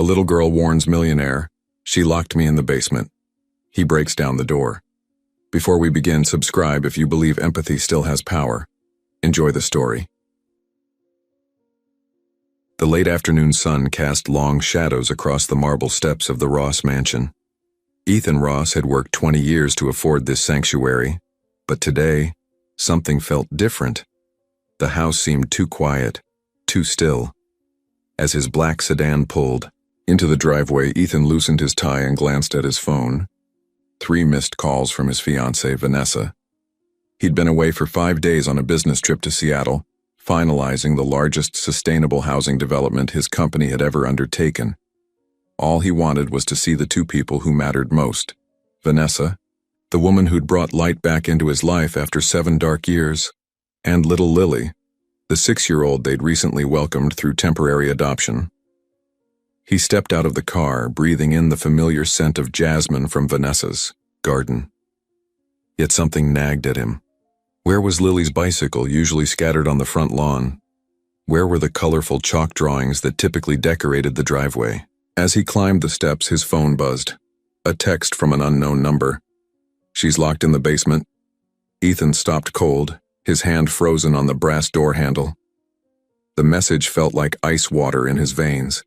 little girl warns Millionaire. She locked me in the basement. He breaks down the door. Before we begin, subscribe if you believe empathy still has power. Enjoy the story. The late afternoon sun cast long shadows across the marble steps of the Ross mansion. Ethan Ross had worked 20 years to afford this sanctuary, but today, something felt different. The house seemed too quiet, too still. As his black sedan pulled into the driveway, Ethan loosened his tie and glanced at his phone. 3 missed calls from his fiancée, Vanessa. He'd been away for 5 days on a business trip to Seattle, finalizing the largest sustainable housing development his company had ever undertaken. All he wanted was to see the 2 people who mattered most: Vanessa, the woman who'd brought light back into his life after 7 dark years, and little Lily, the 6-year-old they'd recently welcomed through temporary adoption. He stepped out of the car, breathing in the familiar scent of jasmine from Vanessa's garden. Yet something nagged at him. Where was Lily's bicycle, usually scattered on the front lawn? Where were the colorful chalk drawings that typically decorated the driveway? As he climbed the steps, his phone buzzed. A text from an unknown number. "She's locked in the basement." Ethan stopped cold, his hand frozen on the brass door handle. The message felt like ice water in his veins.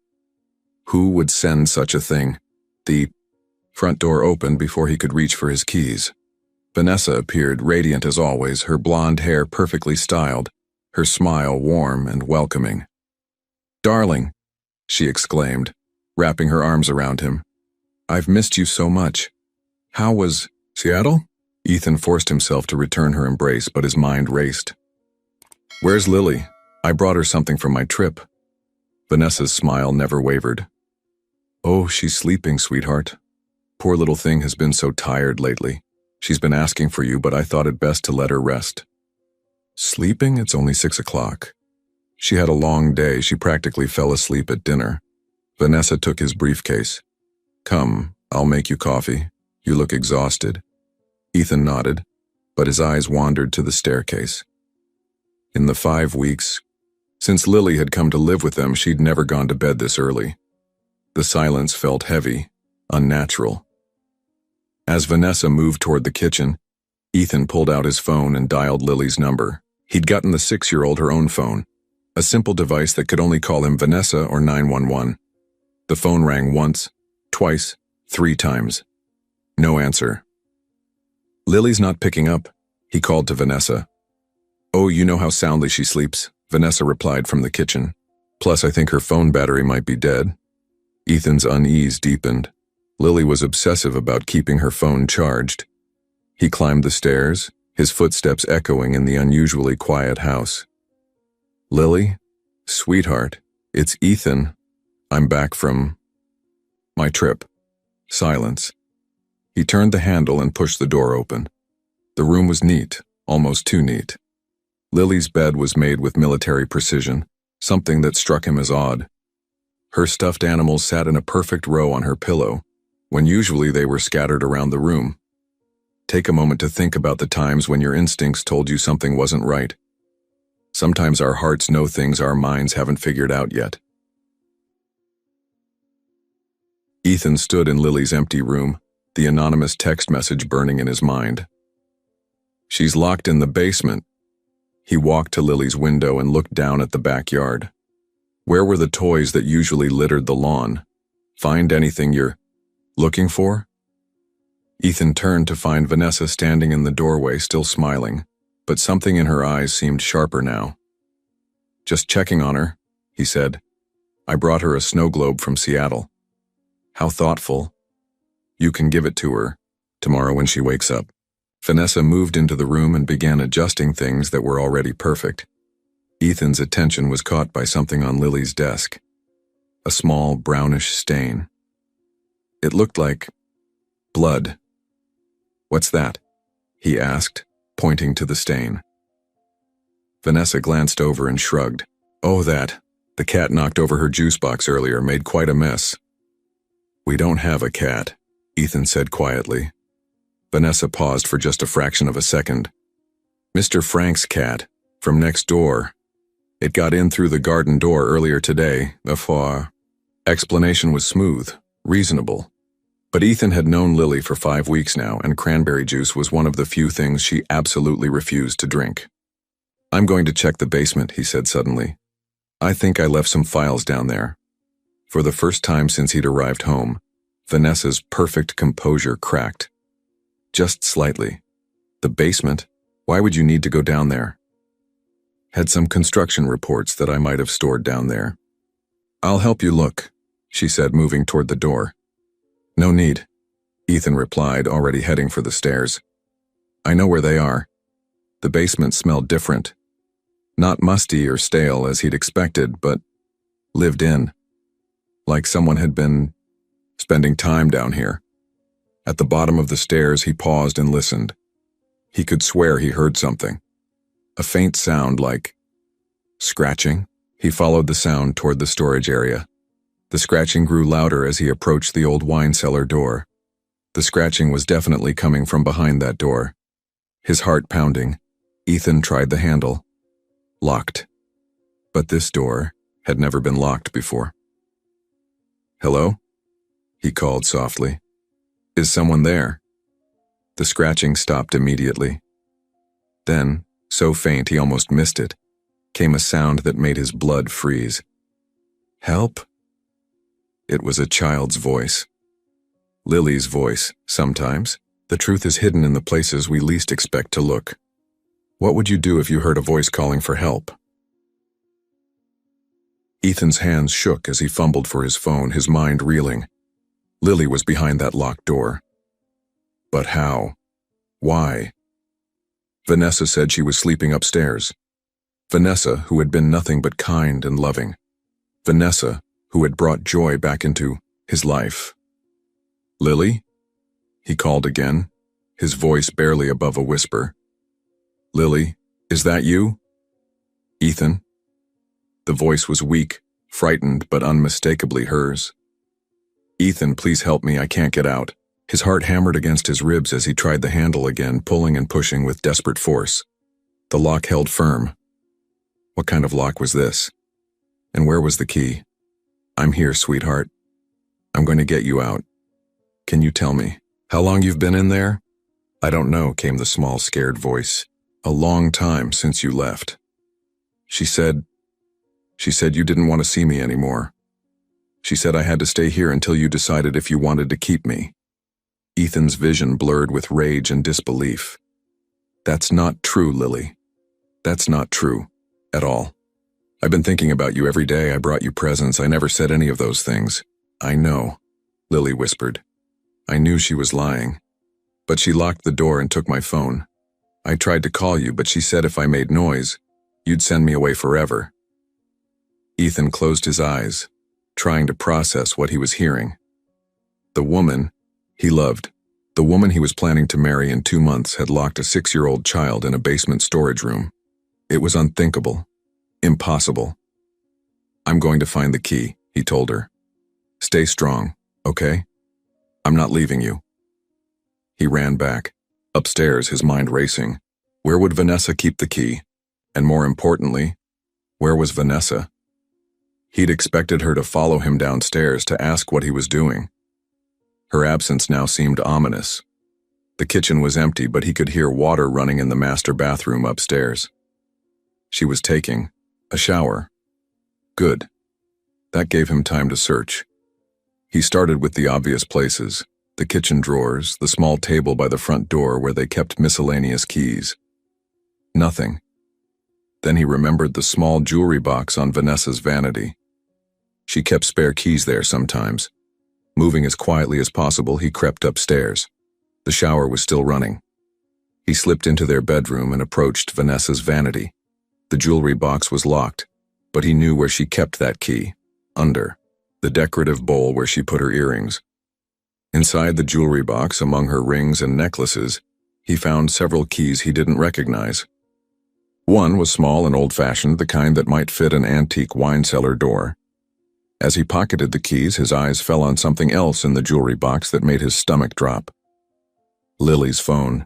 Who would send such a thing? The front door opened before he could reach for his keys. Vanessa appeared, radiant as always, her blonde hair perfectly styled, her smile warm and welcoming. "Darling," she exclaimed, wrapping her arms around him. "I've missed you so much. How was Seattle?" Ethan forced himself to return her embrace, but his mind raced. "Where's Lily? I brought her something from my trip." Vanessa's smile never wavered. "Oh, she's sleeping, sweetheart. Poor little thing has been so tired lately. She's been asking for you, but I thought it best to let her rest." "Sleeping? It's only 6 o'clock. She had a long day. She practically fell asleep at dinner." Vanessa took his briefcase. "Come, I'll make you coffee. You look exhausted." Ethan nodded, but his eyes wandered to the staircase. In the 5 weeks since Lily had come to live with them, she'd never gone to bed this early. The silence felt heavy, unnatural. As Vanessa moved toward the kitchen, Ethan pulled out his phone and dialed Lily's number. He'd gotten the 6-year-old her own phone, a simple device that could only call him Vanessa or 911. The phone rang once, twice, 3 times. No answer. "Lily's not picking up," he called to Vanessa. "Oh, you know how soundly she sleeps," Vanessa replied from the kitchen. "Plus, I think her phone battery might be dead." Ethan's unease deepened. Lily was obsessive about keeping her phone charged. He climbed the stairs, his footsteps echoing in the unusually quiet house. "Lily? Sweetheart, it's Ethan. I'm back from my trip." Silence. He turned the handle and pushed the door open. The room was neat, almost too neat. Lily's bed was made with military precision, something that struck him as odd. Her stuffed animals sat in a perfect row on her pillow, when usually they were scattered around the room. Take a moment to think about the times when your instincts told you something wasn't right. Sometimes our hearts know things our minds haven't figured out yet. Ethan stood in Lily's empty room, the anonymous text message burning in his mind. "She's locked in the basement." He walked to Lily's window and looked down at the backyard. Where were the toys that usually littered the lawn? "Find anything you're looking for?" Ethan turned to find Vanessa standing in the doorway, still smiling, but something in her eyes seemed sharper now. "Just checking on her," he said. "I brought her a snow globe from Seattle." "How thoughtful. You can give it to her tomorrow when she wakes up." Vanessa moved into the room and began adjusting things that were already perfect. Ethan's attention was caught by something on Lily's desk. A small, brownish stain. It looked like blood. "What's that?" he asked, pointing to the stain. Vanessa glanced over and shrugged. "Oh, that. The cat knocked over her juice box earlier, made quite a mess." "We don't have a cat," Ethan said quietly. Vanessa paused for just a fraction of a second. "Mr. Frank's cat, from next door. It got in through the garden door earlier today, Explanation was smooth, reasonable. But Ethan had known Lily for 5 weeks now, and cranberry juice was one of the few things she absolutely refused to drink. "I'm going to check the basement," he said suddenly. "I think I left some files down there." For the first time since he'd arrived home, Vanessa's perfect composure cracked. Just slightly. "The basement? Why would you need to go down there?" "Had some construction reports that I might have stored down there." "I'll help you look," she said, moving toward the door. "No need," Ethan replied, already heading for the stairs. "I know where they are." The basement smelled different. Not musty or stale as he'd expected, but lived in. Like someone had been spending time down here. At the bottom of the stairs, he paused and listened. He could swear he heard something. A faint sound like scratching. He followed the sound toward the storage area. The scratching grew louder as he approached the old wine cellar door. The scratching was definitely coming from behind that door. His heart pounding, Ethan tried the handle. Locked. But this door had never been locked before. "Hello?" he called softly. "Is someone there?" The scratching stopped immediately. Then, so faint he almost missed it, came a sound that made his blood freeze. "Help?" It was a child's voice. Lily's voice, sometimes. The truth is hidden in the places we least expect to look. What would you do if you heard a voice calling for help? Ethan's hands shook as he fumbled for his phone, his mind reeling. Lily was behind that locked door. But how? Why? Vanessa said she was sleeping upstairs. Vanessa, who had been nothing but kind and loving. Vanessa, who had brought joy back into his life. "Lily?" he called again, his voice barely above a whisper. "Lily, is that you?" "Ethan?" The voice was weak, frightened, but unmistakably hers. "Ethan, please help me, I can't get out." His heart hammered against his ribs as he tried the handle again, pulling and pushing with desperate force. The lock held firm. What kind of lock was this? And where was the key? "I'm here, sweetheart. I'm going to get you out. Can you tell me how long you've been in there?" "I don't know," came the small, scared voice. "A long time since you left." She said you didn't want to see me anymore. She said I had to stay here until you decided if you wanted to keep me." Ethan's vision blurred with rage and disbelief. "That's not true, Lily. That's not true. At all. I've been thinking about you every day. I brought you presents. I never said any of those things." "I know," Lily whispered. I knew she was lying. But she locked the door and took my phone. I tried to call you, but she said if I made noise, you'd send me away forever. Ethan closed his eyes, trying to process what he was hearing. The woman he loved, the woman he was planning to marry in 2 months, had locked a 6-year-old child in a basement storage room. It was unthinkable. Impossible. "I'm going to find the key," he told her. "Stay strong, okay? I'm not leaving you." He ran back, upstairs, his mind racing. Where would Vanessa keep the key? And more importantly, where was Vanessa? He'd expected her to follow him downstairs to ask what he was doing. Her absence now seemed ominous. The kitchen was empty, but he could hear water running in the master bathroom upstairs. She was taking a shower. Good. That gave him time to search. He started with the obvious places, the kitchen drawers, the small table by the front door where they kept miscellaneous keys. Nothing. Then he remembered the small jewelry box on Vanessa's vanity. She kept spare keys there sometimes. Moving as quietly as possible, he crept upstairs. The shower was still running. He slipped into their bedroom and approached Vanessa's vanity. The jewelry box was locked, but he knew where she kept that key, under the decorative bowl where she put her earrings. Inside the jewelry box, among her rings and necklaces, he found several keys he didn't recognize. One was small and old-fashioned, the kind that might fit an antique wine cellar door. As he pocketed the keys, his eyes fell on something else in the jewelry box that made his stomach drop. Lily's phone.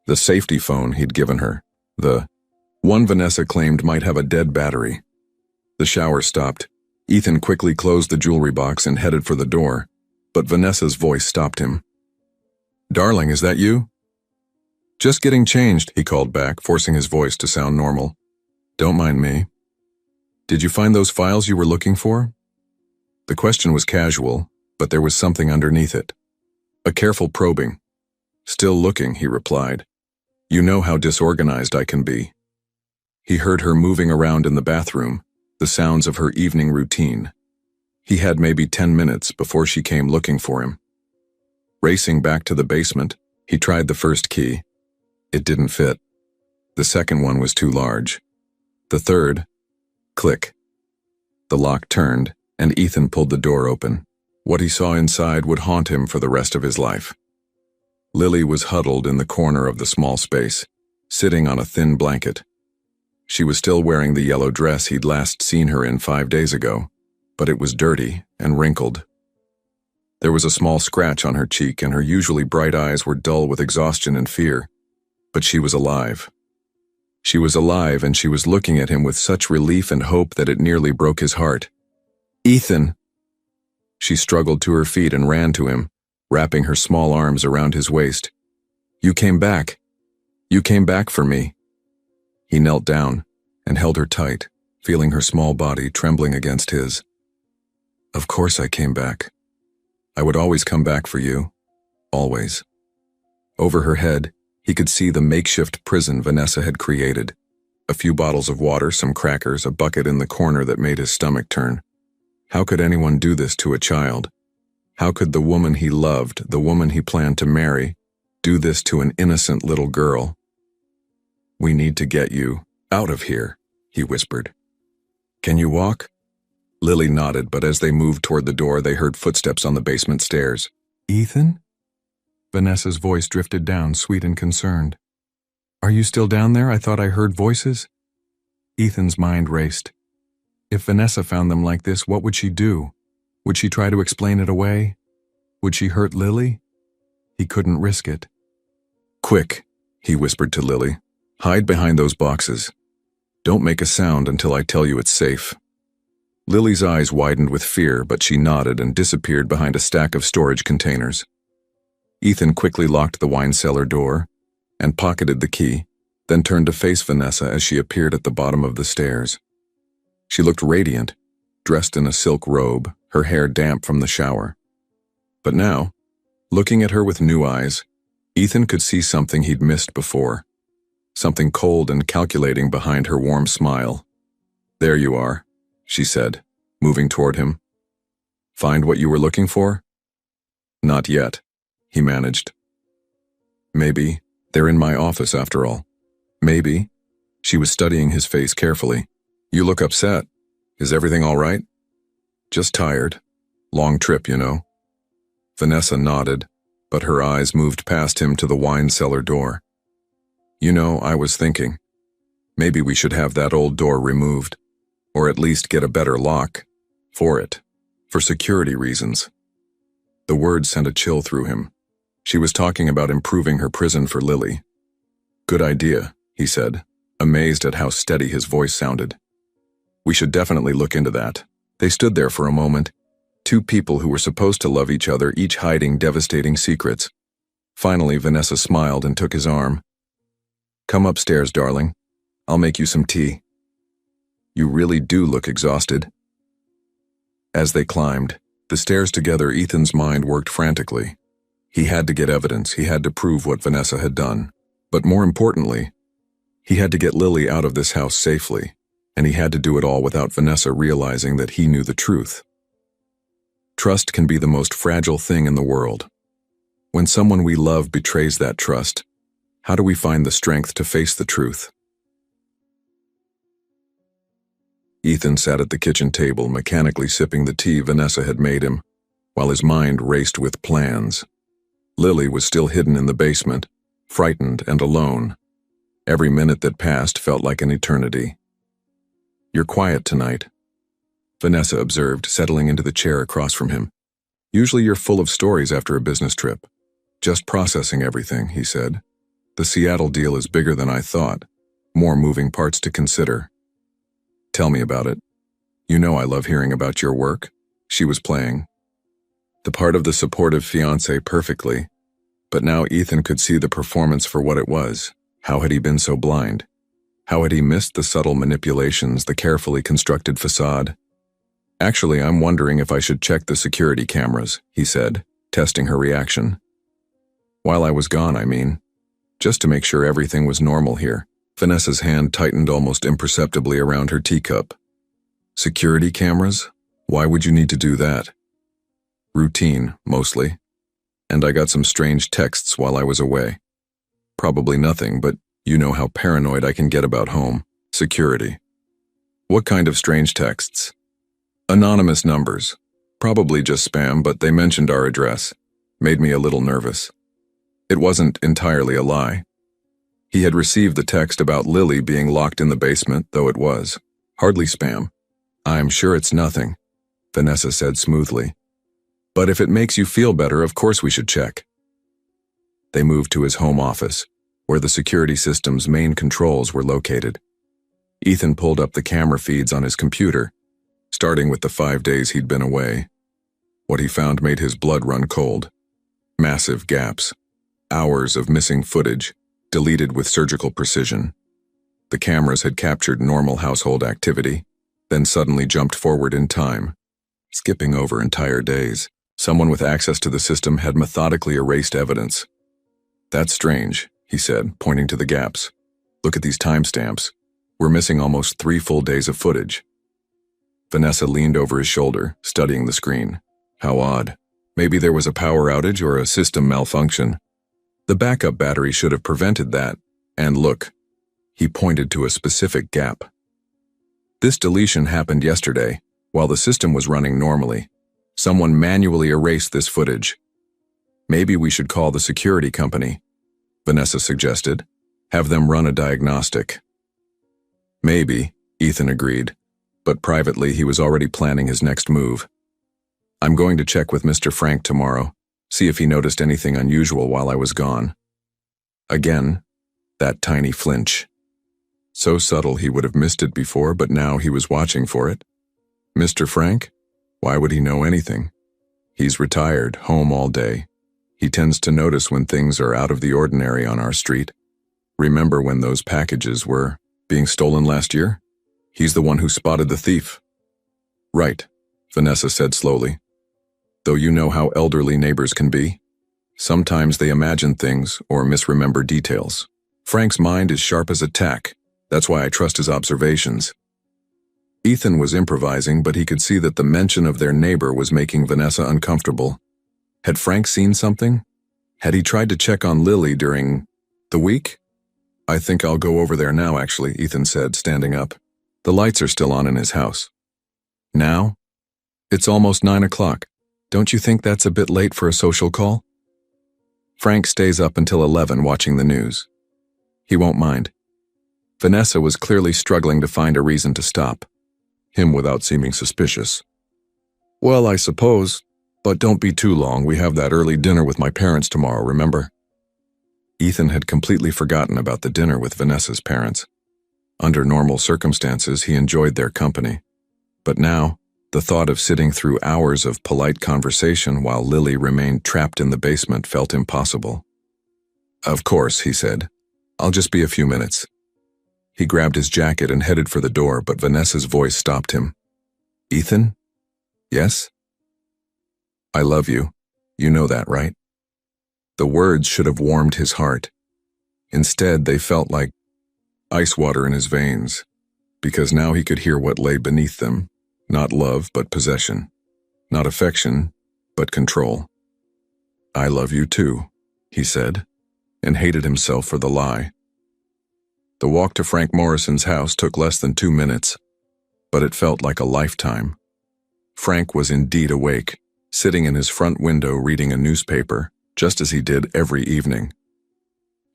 The safety phone he'd given her. The one Vanessa claimed might have a dead battery. The shower stopped. Ethan quickly closed the jewelry box and headed for the door, but Vanessa's voice stopped him. "Darling, is that you?" "Just getting changed," he called back, forcing his voice to sound normal. "Don't mind me. Did you find those files you were looking for?" The question was casual, but there was something underneath it. A careful probing. "Still looking," he replied. "You know how disorganized I can be." He heard her moving around in the bathroom, the sounds of her evening routine. He had maybe 10 minutes before she came looking for him. Racing back to the basement, he tried the first key. It didn't fit. The second one was too large. The third, click. The lock turned, and Ethan pulled the door open. What he saw inside would haunt him for the rest of his life. Lily was huddled in the corner of the small space, sitting on a thin blanket. She was still wearing the yellow dress he'd last seen her in 5 days ago, but it was dirty and wrinkled. There was a small scratch on her cheek, and her usually bright eyes were dull with exhaustion and fear. But she was alive. She was alive, and she was looking at him with such relief and hope that it nearly broke his heart. "Ethan!" She struggled to her feet and ran to him, wrapping her small arms around his waist. "You came back. You came back for me." He knelt down and held her tight, feeling her small body trembling against his. "Of course I came back. I would always come back for you. Always." Over her head, he could see the makeshift prison Vanessa had created. A few bottles of water, some crackers, a bucket in the corner that made his stomach turn. How could anyone do this to a child? How could the woman he loved, the woman he planned to marry, do this to an innocent little girl? "We need to get you out of here," he whispered. "Can you walk?" Lily nodded, but as they moved toward the door, they heard footsteps on the basement stairs. "Ethan?" Vanessa's voice drifted down, sweet and concerned. "Are you still down there? I thought I heard voices." Ethan's mind raced. If Vanessa found them like this, what would she do? Would she try to explain it away? Would she hurt Lily? He couldn't risk it. "Quick," he whispered to Lily. "Hide behind those boxes. Don't make a sound until I tell you it's safe." Lily's eyes widened with fear, but she nodded and disappeared behind a stack of storage containers. Ethan quickly locked the wine cellar door and pocketed the key, then turned to face Vanessa as she appeared at the bottom of the stairs. She looked radiant, dressed in a silk robe, her hair damp from the shower. But now, looking at her with new eyes, Ethan could see something he'd missed before, something cold and calculating behind her warm smile. "There you are," she said, moving toward him. "Find what you were looking for?" "Not yet," he managed. "Maybe they're in my office after all. Maybe." She was studying his face carefully. "You look upset. Is everything all right?" "Just tired. Long trip, you know." Vanessa nodded, but her eyes moved past him to the wine cellar door. "You know, I was thinking, maybe we should have that old door removed, or at least get a better lock for it, for security reasons." The words sent a chill through him. She was talking about improving her prison for Lily. "Good idea," he said, amazed at how steady his voice sounded. "We should definitely look into that." They stood there for a moment, two people who were supposed to love each other, each hiding devastating secrets. Finally, Vanessa smiled and took his arm. "Come upstairs, darling. I'll make you some tea. You really do look exhausted." As they climbed the stairs together, Ethan's mind worked frantically. He had to get evidence. He had to prove what Vanessa had done. But more importantly, he had to get Lily out of this house safely, and he had to do it all without Vanessa realizing that he knew the truth. Trust can be the most fragile thing in the world. When someone we love betrays that trust, how do we find the strength to face the truth? Ethan sat at the kitchen table, mechanically sipping the tea Vanessa had made him, while his mind raced with plans. Lily was still hidden in the basement, frightened and alone. Every minute that passed felt like an eternity. "You're quiet tonight," Vanessa observed, settling into the chair across from him. "Usually you're full of stories after a business trip." "Just processing everything," he said. "The Seattle deal is bigger than I thought. More moving parts to consider." "Tell me about it." You know I love hearing about your work. She was playing the part of the supportive fiancé perfectly, but now Ethan could see the performance for what it was. How had he been so blind? How had he missed the subtle manipulations, the carefully constructed facade? Actually, I'm wondering if I should check the security cameras, he said, testing her reaction. While I was gone, I mean. Just to make sure everything was normal here. Vanessa's hand tightened almost imperceptibly around her teacup. Security cameras? Why would you need to do that? Routine, mostly. And I got some strange texts while I was away. Probably nothing, but you know how paranoid I can get about home. Security. What kind of strange texts? Anonymous numbers. Probably just spam, but they mentioned our address. Made me a little nervous. It wasn't entirely a lie. He had received the text about Lily being locked in the basement, though it was. Hardly spam. I'm sure it's nothing, Vanessa said smoothly. But if it makes you feel better, of course we should check. They moved to his home office, where the security system's main controls were located. Ethan pulled up the camera feeds on his computer, starting with the 5 days he'd been away. What he found made his blood run cold. Massive gaps. Hours of missing footage, deleted with surgical precision. The cameras had captured normal household activity, then suddenly jumped forward in time, skipping over entire days. Someone with access to the system had methodically erased evidence. That's strange, he said, pointing to the gaps. Look at these timestamps. We're missing almost 3 full days of footage. Vanessa leaned over his shoulder, studying the screen. How odd. Maybe there was a power outage or a system malfunction. The backup battery should have prevented that. And look, he pointed to a specific gap. This deletion happened yesterday, while the system was running normally. Someone manually erased this footage. Maybe we should call the security company, Vanessa suggested. Have them run a diagnostic. Maybe, Ethan agreed, but privately he was already planning his next move. I'm going to check with Mr. Frank tomorrow, see if he noticed anything unusual while I was gone. Again, that tiny flinch. So subtle he would have missed it before, but now he was watching for it. Mr. Frank? Why would he know anything? He's retired, home all day. He tends to notice when things are out of the ordinary on our street. Remember when those packages were being stolen last year? He's the one who spotted the thief. Right, Vanessa said slowly. Though you know how elderly neighbors can be. Sometimes they imagine things or misremember details. Frank's mind is sharp as a tack. That's why I trust his observations. Ethan was improvising, but he could see that the mention of their neighbor was making Vanessa uncomfortable. Had Frank seen something? Had he tried to check on Lily during the week? I think I'll go over there now, actually, Ethan said, standing up. The lights are still on in his house. Now? It's almost 9 o'clock. Don't you think that's a bit late for a social call? Frank stays up until 11 watching the news. He won't mind. Vanessa was clearly struggling to find a reason to stop him without seeming suspicious. Well, I suppose, but don't be too long. We have that early dinner with my parents tomorrow, remember? Ethan had completely forgotten about the dinner with Vanessa's parents. Under normal circumstances, he enjoyed their company. But now, the thought of sitting through hours of polite conversation while Lily remained trapped in the basement felt impossible. Of course, he said. I'll just be a few minutes. He grabbed his jacket and headed for the door, but Vanessa's voice stopped him. Ethan? Yes? I love you. You know that, right? The words should have warmed his heart. Instead, they felt like ice water in his veins, because now he could hear what lay beneath them. Not love, but possession. Not affection, but control. I love you too, he said, and hated himself for the lie. The walk to Frank Morrison's house took less than 2 minutes, but it felt like a lifetime. Frank was indeed awake, sitting in his front window reading a newspaper, just as he did every evening.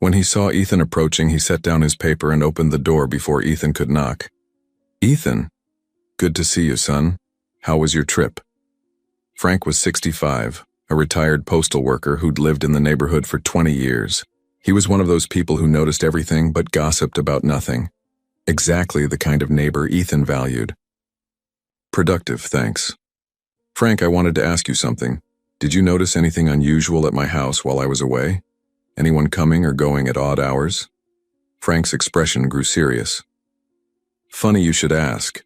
When he saw Ethan approaching, he set down his paper and opened the door before Ethan could knock. Ethan? Good to see you, son. How was your trip? Frank was 65, a retired postal worker who'd lived in the neighborhood for 20 years. He was one of those people who noticed everything but gossiped about nothing. Exactly the kind of neighbor Ethan valued. Productive, thanks. Frank, I wanted to ask you something. Did you notice anything unusual at my house while I was away? Anyone coming or going at odd hours? Frank's expression grew serious. Funny you should ask.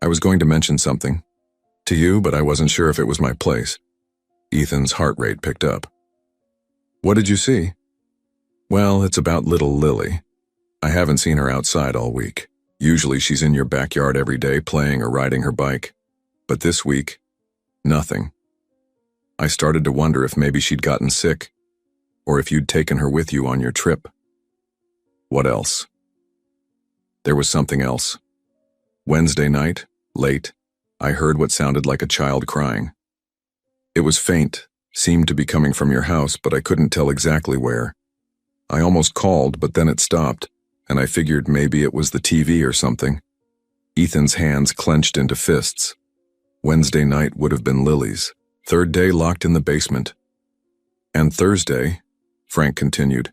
I was going to mention something to you, but I wasn't sure if it was my place. Ethan's heart rate picked up. What did you see? Well, it's about little Lily. I haven't seen her outside all week. Usually she's in your backyard every day playing or riding her bike. But this week, nothing. I started to wonder if maybe she'd gotten sick, or if you'd taken her with you on your trip. What else? There was something else. Wednesday night, late, I heard what sounded like a child crying. It was faint, seemed to be coming from your house, but I couldn't tell exactly where. I almost called, but then it stopped, and I figured maybe it was the TV or something. Ethan's hands clenched into fists. Wednesday night would have been Lily's. Third day locked in the basement. And Thursday, Frank continued,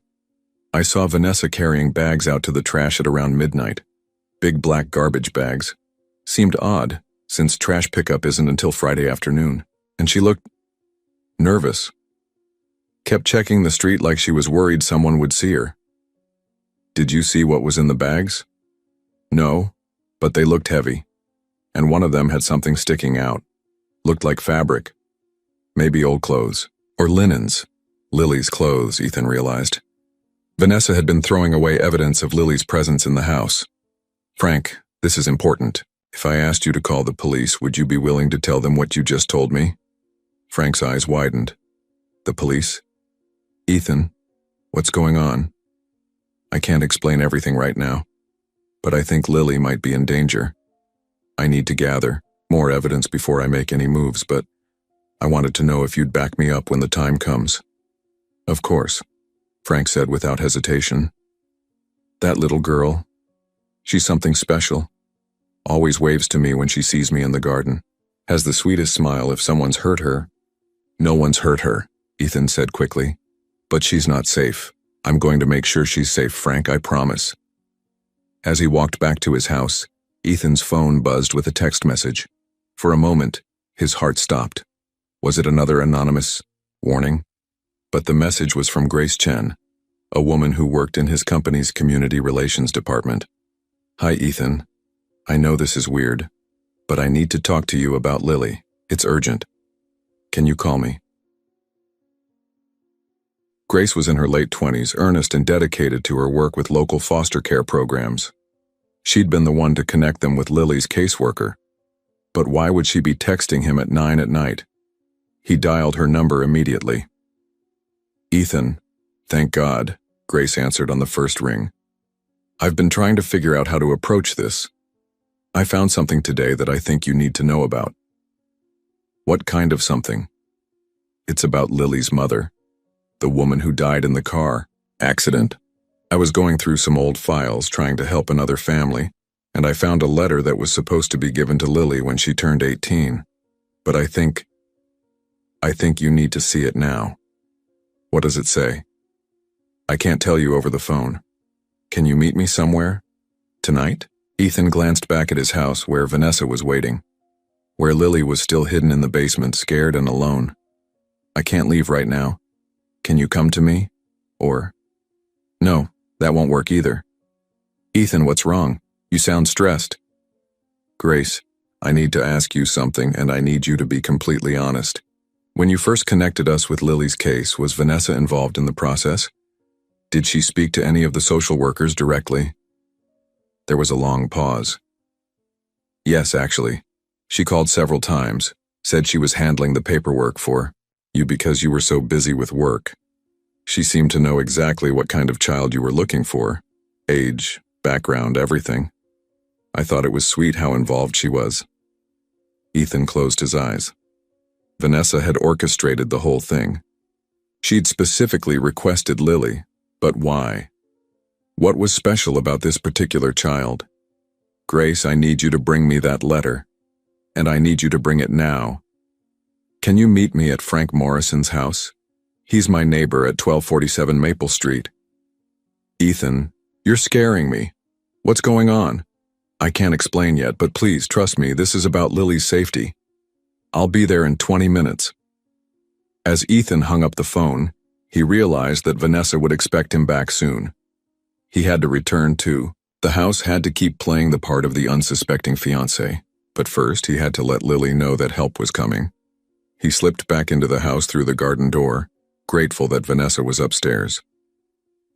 I saw Vanessa carrying bags out to the trash at around midnight. Big black garbage bags. Seemed odd, since trash pickup isn't until Friday afternoon. And she looked nervous. Kept checking the street like she was worried someone would see her. Did you see what was in the bags? No, but they looked heavy. And one of them had something sticking out. Looked like fabric. Maybe old clothes. Or linens. Lily's clothes, Ethan realized. Vanessa had been throwing away evidence of Lily's presence in the house. Frank, this is important. If I asked you to call the police, would you be willing to tell them what you just told me? Frank's eyes widened. The police? Ethan, what's going on? I can't explain everything right now, but I think Lily might be in danger. I need to gather more evidence before I make any moves, but I wanted to know if you'd back me up when the time comes. Of course, Frank said without hesitation. That little girl, she's something special. Always waves to me when she sees me in the garden. Has the sweetest smile if someone's hurt her. No one's hurt her, Ethan said quickly. But she's not safe. I'm going to make sure she's safe, Frank, I promise. As he walked back to his house, Ethan's phone buzzed with a text message. For a moment, his heart stopped. Was it another anonymous warning? But the message was from Grace Chen, a woman who worked in his company's community relations department. Hi, Ethan. I know this is weird, but I need to talk to you about Lily. It's urgent. Can you call me? Grace was in her late 20s, earnest and dedicated to her work with local foster care programs. She'd been the one to connect them with Lily's caseworker. But why would she be texting him at 9 at night? He dialed her number immediately. Ethan, thank God, Grace answered on the first ring. I've been trying to figure out how to approach this. I found something today that I think you need to know about. What kind of something? It's about Lily's mother, the woman who died in the car accident. I was going through some old files trying to help another family, and I found a letter that was supposed to be given to Lily when she turned 18. But I think you need to see it now. What does it say? I can't tell you over the phone. Can you meet me somewhere? Tonight? Ethan glanced back at his house where Vanessa was waiting, where Lily was still hidden in the basement, scared and alone. I can't leave right now. Can you come to me? Or, no, that won't work either. Ethan, what's wrong? You sound stressed. Grace, I need to ask you something, and I need you to be completely honest. When you first connected us with Lily's case, was Vanessa involved in the process? Did she speak to any of the social workers directly? There was a long pause. Yes, actually. She called several times, said she was handling the paperwork for you because you were so busy with work. She seemed to know exactly what kind of child you were looking for. Age, background, everything. I thought it was sweet how involved she was. Ethan closed his eyes. Vanessa had orchestrated the whole thing. She'd specifically requested Lily, but why? What was special about this particular child? Grace, I need you to bring me that letter, and I need you to bring it now. Can you meet me at Frank Morrison's house? He's my neighbor at 1247 Maple Street. Ethan, you're scaring me. What's going on? I can't explain yet, but please trust me, this is about Lily's safety. I'll be there in 20 minutes. As Ethan hung up the phone, he realized that Vanessa would expect him back soon. He had to return too. The house had to keep playing the part of the unsuspecting fiancé, but first he had to let Lily know that help was coming. He slipped back into the house through the garden door, grateful that Vanessa was upstairs.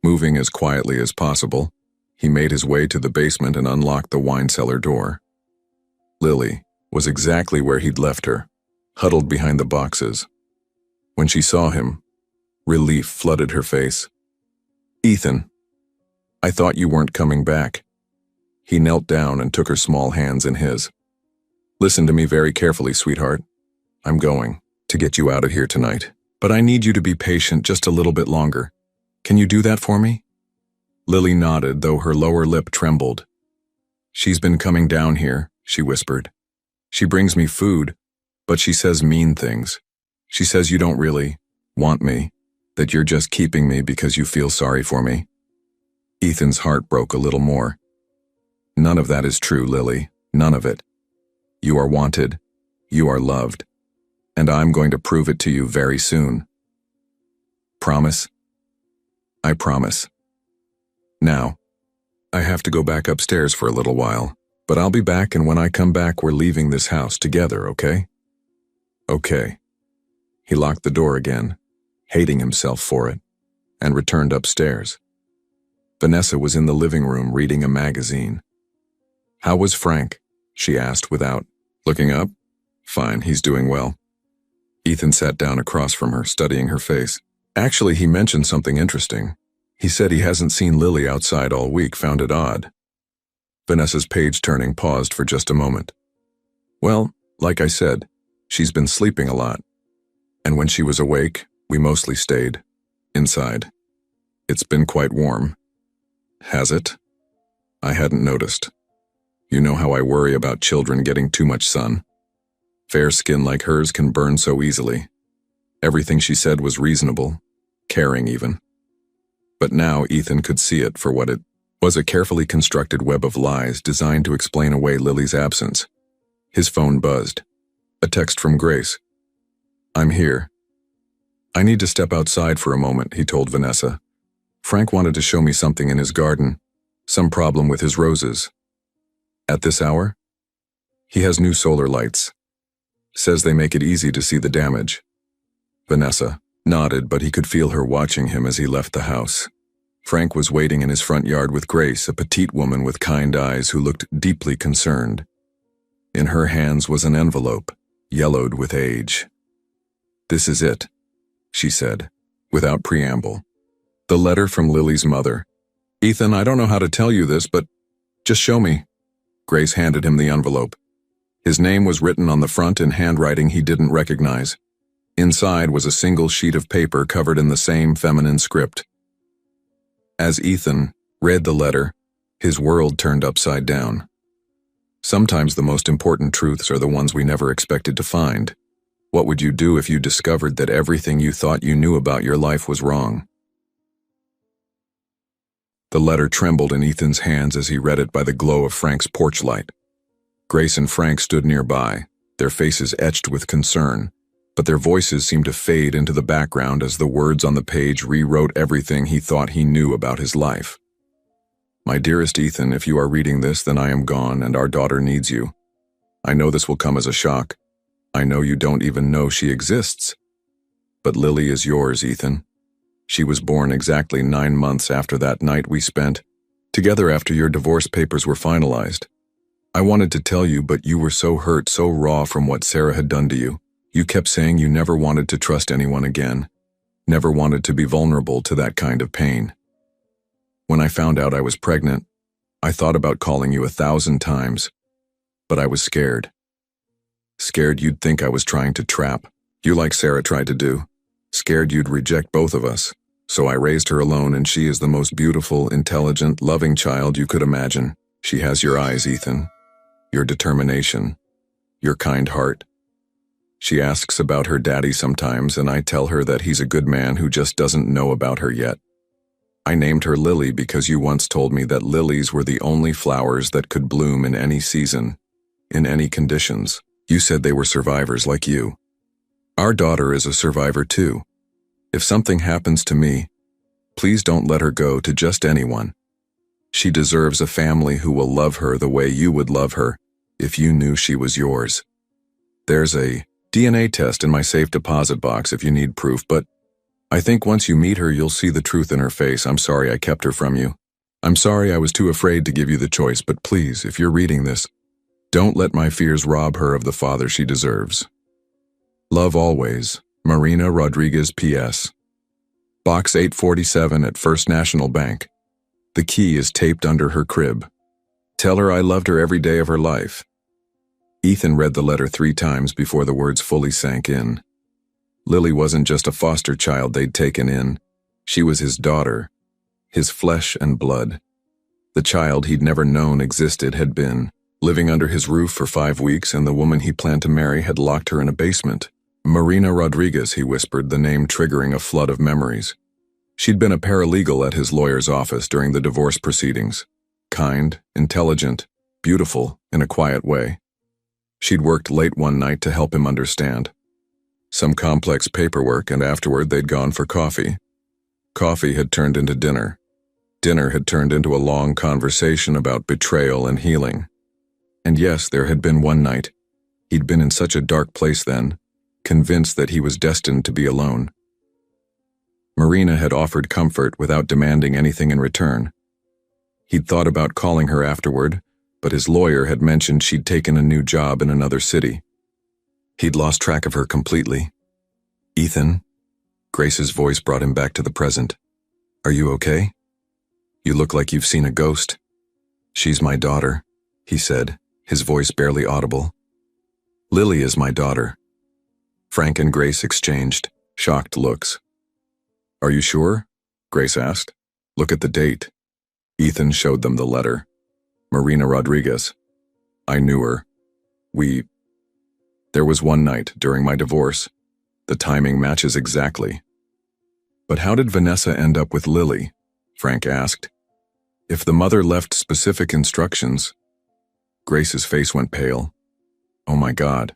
Moving as quietly as possible, he made his way to the basement and unlocked the wine cellar door. Lily was exactly where he'd left her, huddled behind the boxes. When she saw him, relief flooded her face. "Ethan, I thought you weren't coming back." He knelt down and took her small hands in his. "Listen to me very carefully, sweetheart. I'm going to get you out of here tonight, but I need you to be patient just a little bit longer. Can you do that for me?" Lily nodded, though her lower lip trembled. "She's been coming down here," she whispered. "She brings me food, but she says mean things. She says you don't really want me, that you're just keeping me because you feel sorry for me." Ethan's heart broke a little more. "None of that is true, Lily. None of it. You are wanted. You are loved. And I'm going to prove it to you very soon. Promise?" "I promise. Now, I have to go back upstairs for a little while, but I'll be back, and when I come back, we're leaving this house together, okay?" "Okay." He locked the door again, hating himself for it, and returned upstairs. Vanessa was in the living room reading a magazine. "How was Frank?" she asked without looking up. "Fine, he's doing well." Ethan sat down across from her, studying her face. "Actually, he mentioned something interesting. He said he hasn't seen Lily outside all week, found it odd." Vanessa's page-turning paused for just a moment. "Well, like I said, she's been sleeping a lot. And when she was awake, we mostly stayed inside. It's been quite warm." "Has it?" "I hadn't noticed. You know how I worry about children getting too much sun. Fair skin like hers can burn so easily." Everything she said was reasonable, caring even. But now Ethan could see it for what it was, a carefully constructed web of lies designed to explain away Lily's absence. His phone buzzed. A text from Grace. "I'm here." "I need to step outside for a moment," he told Vanessa. "Frank wanted to show me something in his garden, some problem with his roses." "At this hour?" "He has new solar lights. Says they make it easy to see the damage." Vanessa nodded, but he could feel her watching him as he left the house. Frank was waiting in his front yard with Grace, a petite woman with kind eyes who looked deeply concerned. In her hands was an envelope, yellowed with age. "This is it," she said, without preamble. "The letter from Lily's mother. Ethan, I don't know how to tell you this, but just show me." Grace handed him the envelope. His name was written on the front in handwriting he didn't recognize. Inside was a single sheet of paper covered in the same feminine script. As Ethan read the letter, his world turned upside down. Sometimes the most important truths are the ones we never expected to find. What would you do if you discovered that everything you thought you knew about your life was wrong? The letter trembled in Ethan's hands as he read it by the glow of Frank's porch light. Grace and Frank stood nearby, their faces etched with concern, but their voices seemed to fade into the background as the words on the page rewrote everything he thought he knew about his life. "My dearest Ethan, if you are reading this, then I am gone and our daughter needs you. I know this will come as a shock. I know you don't even know she exists. But Lily is yours, Ethan. She was born exactly 9 months after that night we spent together after your divorce papers were finalized. I wanted to tell you, but you were so hurt, so raw from what Sarah had done to you. You kept saying you never wanted to trust anyone again, never wanted to be vulnerable to that kind of pain. When I found out I was pregnant, I thought about calling you 1,000 times, but I was scared. Scared you'd think I was trying to trap you like Sarah tried to do. Scared you'd reject both of us. So I raised her alone, and she is the most beautiful, intelligent, loving child you could imagine. She has your eyes, Ethan, your determination, your kind heart. She asks about her daddy sometimes, and I tell her that he's a good man who just doesn't know about her yet. I named her Lily because you once told me that lilies were the only flowers that could bloom in any season, in any conditions. You said they were survivors like you. Our daughter is a survivor too. If something happens to me, please don't let her go to just anyone. She deserves a family who will love her the way you would love her if you knew she was yours. There's a DNA test in my safe deposit box if you need proof, but I think once you meet her, you'll see the truth in her face. I'm sorry I kept her from you. I'm sorry I was too afraid to give you the choice, but please, if you're reading this, don't let my fears rob her of the father she deserves. Love always, Marina Rodriguez P.S. Box 847 at First National Bank. The key is taped under her crib. Tell her I loved her every day of her life. Ethan read the letter 3 times before the words fully sank in. Lily wasn't just a foster child they'd taken in. She was his daughter, his flesh and blood. The child he'd never known existed had been living under his roof for 5 weeks, and the woman he planned to marry had locked her in a basement. Marina Rodriguez, he whispered, the name triggering a flood of memories. She'd been a paralegal at his lawyer's office during the divorce proceedings. Kind, intelligent, beautiful in a quiet way. She'd worked late one night to help him understand some complex paperwork, and afterward they'd gone for coffee. Coffee had turned into dinner. Dinner had turned into a long conversation about betrayal and healing. And yes, there had been one night. He'd been in such a dark place then, convinced that he was destined to be alone. Marina had offered comfort without demanding anything in return. He'd thought about calling her afterward, but his lawyer had mentioned she'd taken a new job in another city. He'd lost track of her completely. Ethan? Grace's voice brought him back to the present. Are you okay? You look like you've seen a ghost. She's my daughter, he said, his voice barely audible. Lily is my daughter. Frank and Grace exchanged shocked looks. Are you sure? Grace asked. Look at the date. Ethan showed them the letter. Marina Rodriguez. I knew her. There was one night during my divorce. The timing matches exactly. But how did Vanessa end up with Lily? Frank asked. If the mother left specific instructions. Grace's face went pale. Oh my God.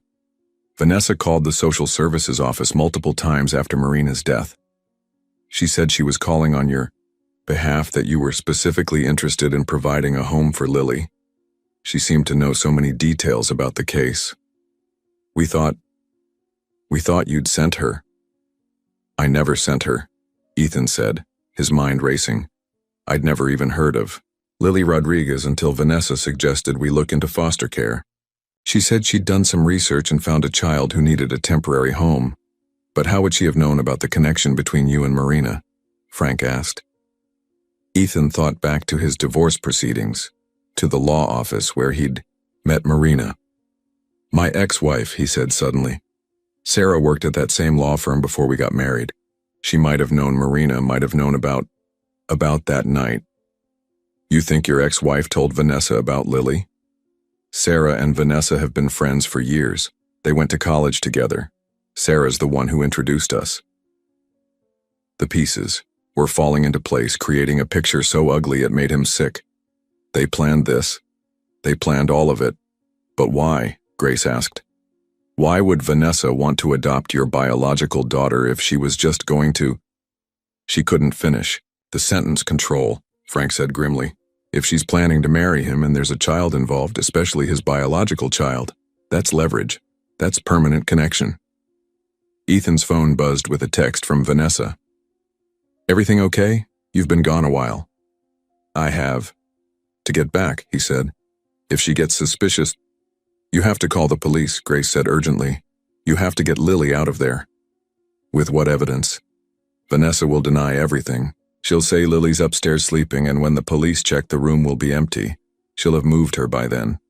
Vanessa called the social services office multiple times after Marina's death. She said she was calling on your behalf, that you were specifically interested in providing a home for Lily. She seemed to know so many details about the case. We thought you'd sent her. I never sent her, Ethan said, his mind racing. I'd never even heard of Lily Rodriguez until Vanessa suggested we look into foster care. She said she'd done some research and found a child who needed a temporary home. But how would she have known about the connection between you and Marina? Frank asked. Ethan thought back to his divorce proceedings, to the law office where he'd met Marina. My ex-wife, he said suddenly. Sarah worked at that same law firm before we got married. She might have known Marina, might have known about that night. You think your ex-wife told Vanessa about Lily? Sarah and Vanessa have been friends for years. They went to college together. Sarah's the one who introduced us. The pieces were falling into place, creating a picture so ugly it made him sick. They planned this. They planned all of it. But why? Grace asked. Why would Vanessa want to adopt your biological daughter if she was just going to? She couldn't finish. The sentence control, Frank said grimly. If she's planning to marry him and there's a child involved, especially his biological child, that's leverage. That's permanent connection. Ethan's phone buzzed with a text from Vanessa. Everything okay? You've been gone a while. I have. To get back, he said. If she gets suspicious, you have to call the police, Grace said urgently. You have to get Lily out of there. With what evidence? Vanessa will deny everything. She'll say Lily's upstairs sleeping, and when the police check, the room will be empty. She'll have moved her by then.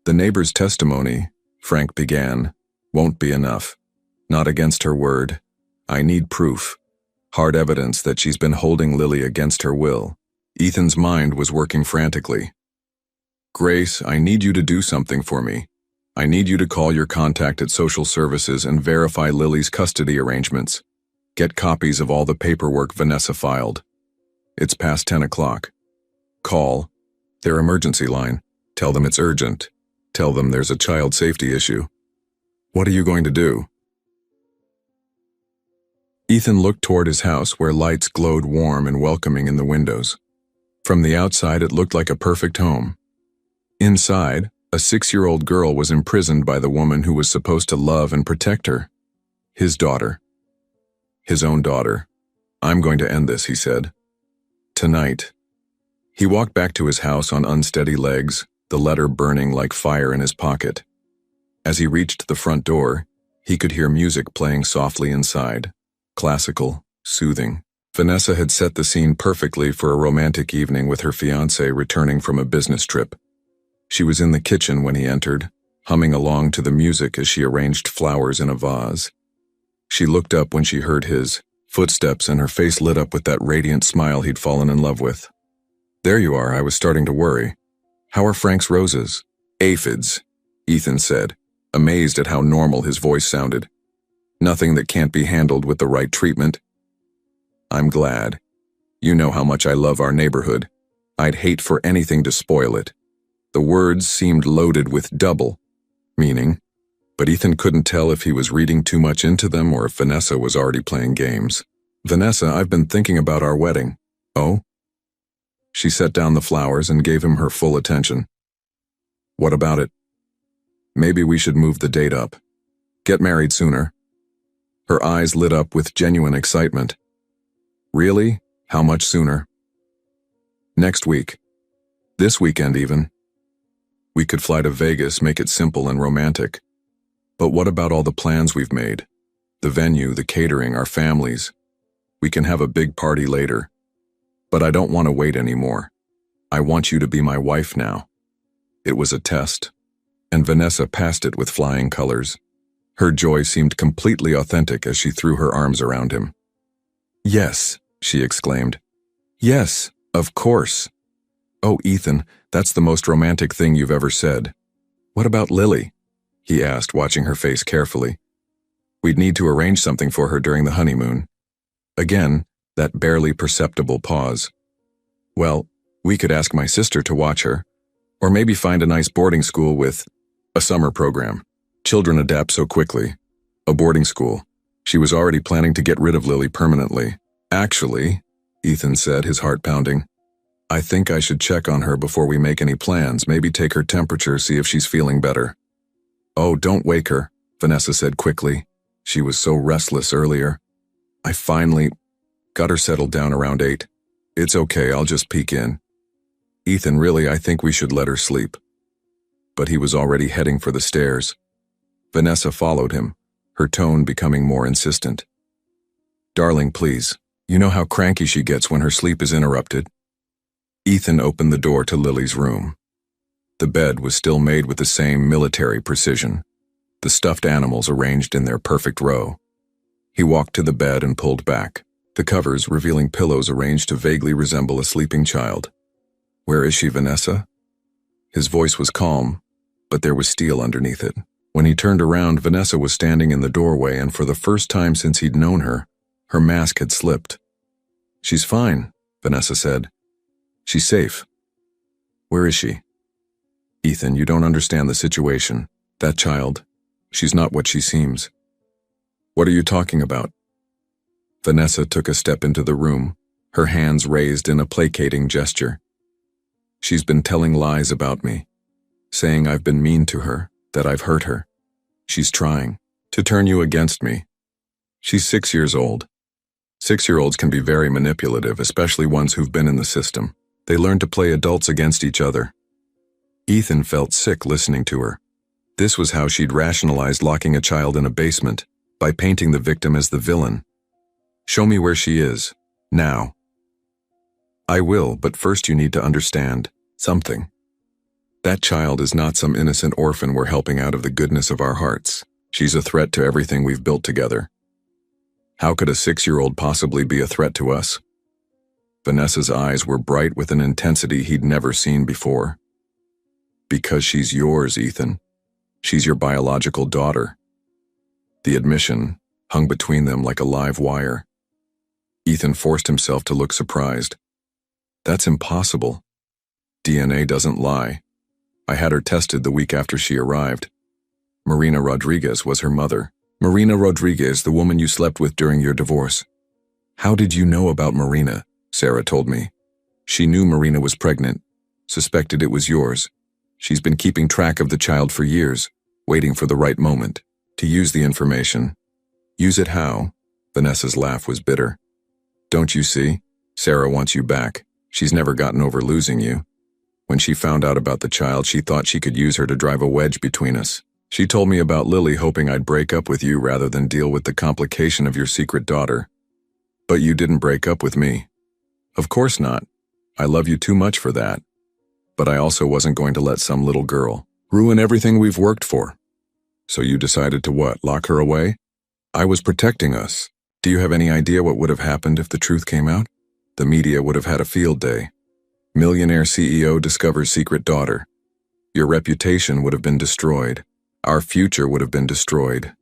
The neighbor's testimony, Frank began, won't be enough. Not against her word. I need proof. Hard evidence that she's been holding Lily against her will. Ethan's mind was working frantically. Grace, I need you to do something for me. I need you to call your contact at social services and verify Lily's custody arrangements. Get copies of all the paperwork Vanessa filed. It's past 10 o'clock. Call their emergency line. Tell them it's urgent. Tell them there's a child safety issue. What are you going to do? Ethan looked toward his house where lights glowed warm and welcoming in the windows. From the outside, it looked like a perfect home. Inside, a 6-year-old girl was imprisoned by the woman who was supposed to love and protect her. His daughter. His own daughter. I'm going to end this, he said. Tonight. He walked back to his house on unsteady legs, the letter burning like fire in his pocket. As he reached the front door, he could hear music playing softly inside. Classical, soothing. Vanessa had set the scene perfectly for a romantic evening with her fiancé returning from a business trip. She was in the kitchen when he entered, humming along to the music as she arranged flowers in a vase. She looked up when she heard his footsteps and her face lit up with that radiant smile he'd fallen in love with. There you are, I was starting to worry. How are Frank's roses? Aphids, Ethan said, amazed at how normal his voice sounded. Nothing that can't be handled with the right treatment. I'm glad. You know how much I love our neighborhood. I'd hate for anything to spoil it. The words seemed loaded with double meaning, but Ethan couldn't tell if he was reading too much into them or if Vanessa was already playing games. Vanessa, I've been thinking about our wedding. Oh? She set down the flowers and gave him her full attention. What about it? Maybe we should move the date up. Get married sooner. Her eyes lit up with genuine excitement. Really? How much sooner? Next week. This weekend even. We could fly to Vegas, make it simple and romantic. But what about all the plans we've made? The venue, the catering, our families. We can have a big party later. But I don't want to wait anymore. I want you to be my wife now. It was a test, and Vanessa passed it with flying colors. Her joy seemed completely authentic as she threw her arms around him. Yes, she exclaimed. Yes, of course. Oh, Ethan, that's the most romantic thing you've ever said. What about Lily? He asked, watching her face carefully. We'd need to arrange something for her during the honeymoon. Again, that barely perceptible pause. Well, we could ask my sister to watch her, or maybe find a nice boarding school with a summer program. Children adapt so quickly. A boarding school. She was already planning to get rid of Lily permanently. Actually, Ethan said, his heart pounding, I think I should check on her before we make any plans, maybe take her temperature, see if she's feeling better. Oh, don't wake her, Vanessa said quickly. She was so restless earlier. I finally got her settled down around 8. It's okay, I'll just peek in. Ethan, really, I think we should let her sleep. But he was already heading for the stairs. Vanessa followed him, her tone becoming more insistent. Darling, please, you know how cranky she gets when her sleep is interrupted. Ethan opened the door to Lily's room. The bed was still made with the same military precision, the stuffed animals arranged in their perfect row. He walked to the bed and pulled back, the covers revealing pillows arranged to vaguely resemble a sleeping child. Where is she, Vanessa? His voice was calm, but there was steel underneath it. When he turned around, Vanessa was standing in the doorway, and for the first time since he'd known her, her mask had slipped. She's fine, Vanessa said. She's safe. Where is she? Ethan, you don't understand the situation. That child, she's not what she seems. What are you talking about? Vanessa took a step into the room, her hands raised in a placating gesture. She's been telling lies about me, saying I've been mean to her, that I've hurt her. She's trying to turn you against me. She's 6 years old. 6-year-olds can be very manipulative, especially ones who've been in the system. They learn to play adults against each other. Ethan felt sick listening to her. This was how she'd rationalized locking a child in a basement, by painting the victim as the villain. Show me where she is, now. I will, but first you need to understand something. That child is not some innocent orphan we're helping out of the goodness of our hearts. She's a threat to everything we've built together. How could a 6-year-old possibly be a threat to us? Vanessa's eyes were bright with an intensity he'd never seen before. Because she's yours, Ethan. She's your biological daughter. The admission hung between them like a live wire. Ethan forced himself to look surprised. That's impossible. DNA doesn't lie. I had her tested the week after she arrived. Marina Rodriguez was her mother. Marina Rodriguez, the woman you slept with during your divorce. How did you know about Marina? Sarah told me. She knew Marina was pregnant, suspected it was yours. She's been keeping track of the child for years, waiting for the right moment to use the information. Use it how? Vanessa's laugh was bitter. Don't you see? Sarah wants you back. She's never gotten over losing you. When she found out about the child, she thought she could use her to drive a wedge between us. She told me about Lily, hoping I'd break up with you rather than deal with the complication of your secret daughter. But you didn't break up with me. Of course not. I love you too much for that. But I also wasn't going to let some little girl ruin everything we've worked for. So you decided to what, lock her away? I was protecting us. Do you have any idea what would have happened if the truth came out? The media would have had a field day. Millionaire CEO discovers secret daughter. Your reputation would have been destroyed. Our future would have been destroyed.